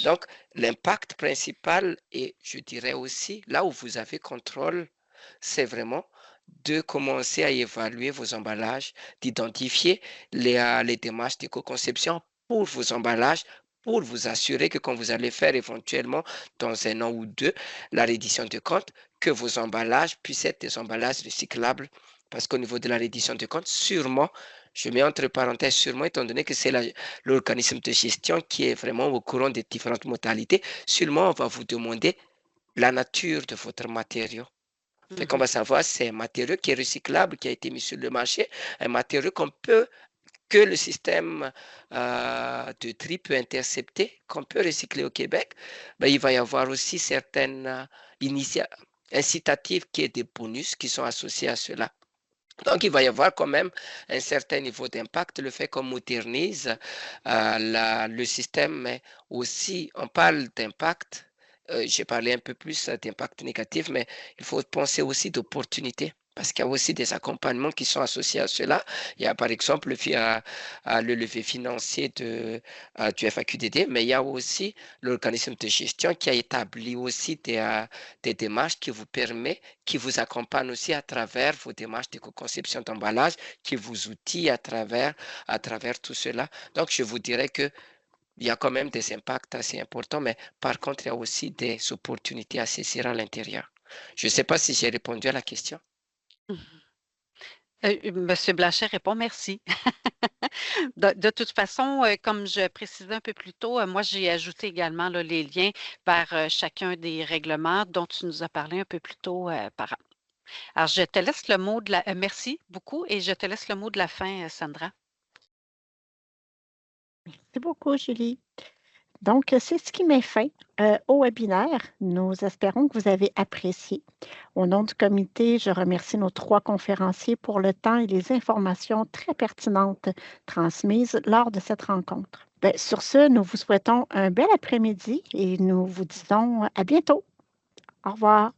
Donc, l'impact principal, et je dirais aussi, là où vous avez contrôle, c'est vraiment de commencer à évaluer vos emballages, d'identifier les démarches d'éco-conception pour vos emballages, pour vous assurer que quand vous allez faire éventuellement dans un an ou deux la reddition de compte, que vos emballages puissent être des emballages recyclables. Parce qu'au niveau de la reddition de compte, sûrement, je mets entre parenthèses sûrement, étant donné que c'est l'organisme de gestion qui est vraiment au courant des différentes modalités, sûrement on va vous demander la nature de votre matériau. Fait qu'on va savoir c'est un matériau qui est recyclable, qui a été mis sur le marché, un matériau que le système de tri peut intercepter, qu'on peut recycler au Québec. Ben, il va y avoir aussi certaines incitatives qui est des bonus qui sont associés à cela. Donc, il va y avoir quand même un certain niveau d'impact, le fait qu'on modernise le système, mais aussi, on parle d'impact, j'ai parlé un peu plus d'impact négatif, mais il faut penser aussi d'opportunités. parce qu'il y a aussi des accompagnements qui sont associés à cela. Il y a par exemple le levier financier du FAQDD, mais il y a aussi l'organisme de gestion qui a établi aussi des démarches qui vous accompagnent aussi à travers vos démarches d'éco-conception d'emballage, qui vous outillent à travers tout cela. Donc, je vous dirais que il y a quand même des impacts assez importants, mais par contre, il y a aussi des opportunités à saisir à l'intérieur. Je ne sais pas si j'ai répondu à la question. Monsieur Blanchet répond merci. De toute façon, comme je précisais un peu plus tôt, moi, j'ai ajouté également là, les liens vers chacun des règlements dont tu nous as parlé un peu plus tôt par. Alors, je te laisse le mot de la. Merci beaucoup et je te laisse le mot de la fin, Sandra. Merci beaucoup, Julie. Donc, c'est ce qui met fin au webinaire. Nous espérons que vous avez apprécié. Au nom du comité, je remercie nos 3 conférenciers pour le temps et les informations très pertinentes transmises lors de cette rencontre. Sur ce, nous vous souhaitons un bel après-midi et nous vous disons à bientôt. Au revoir.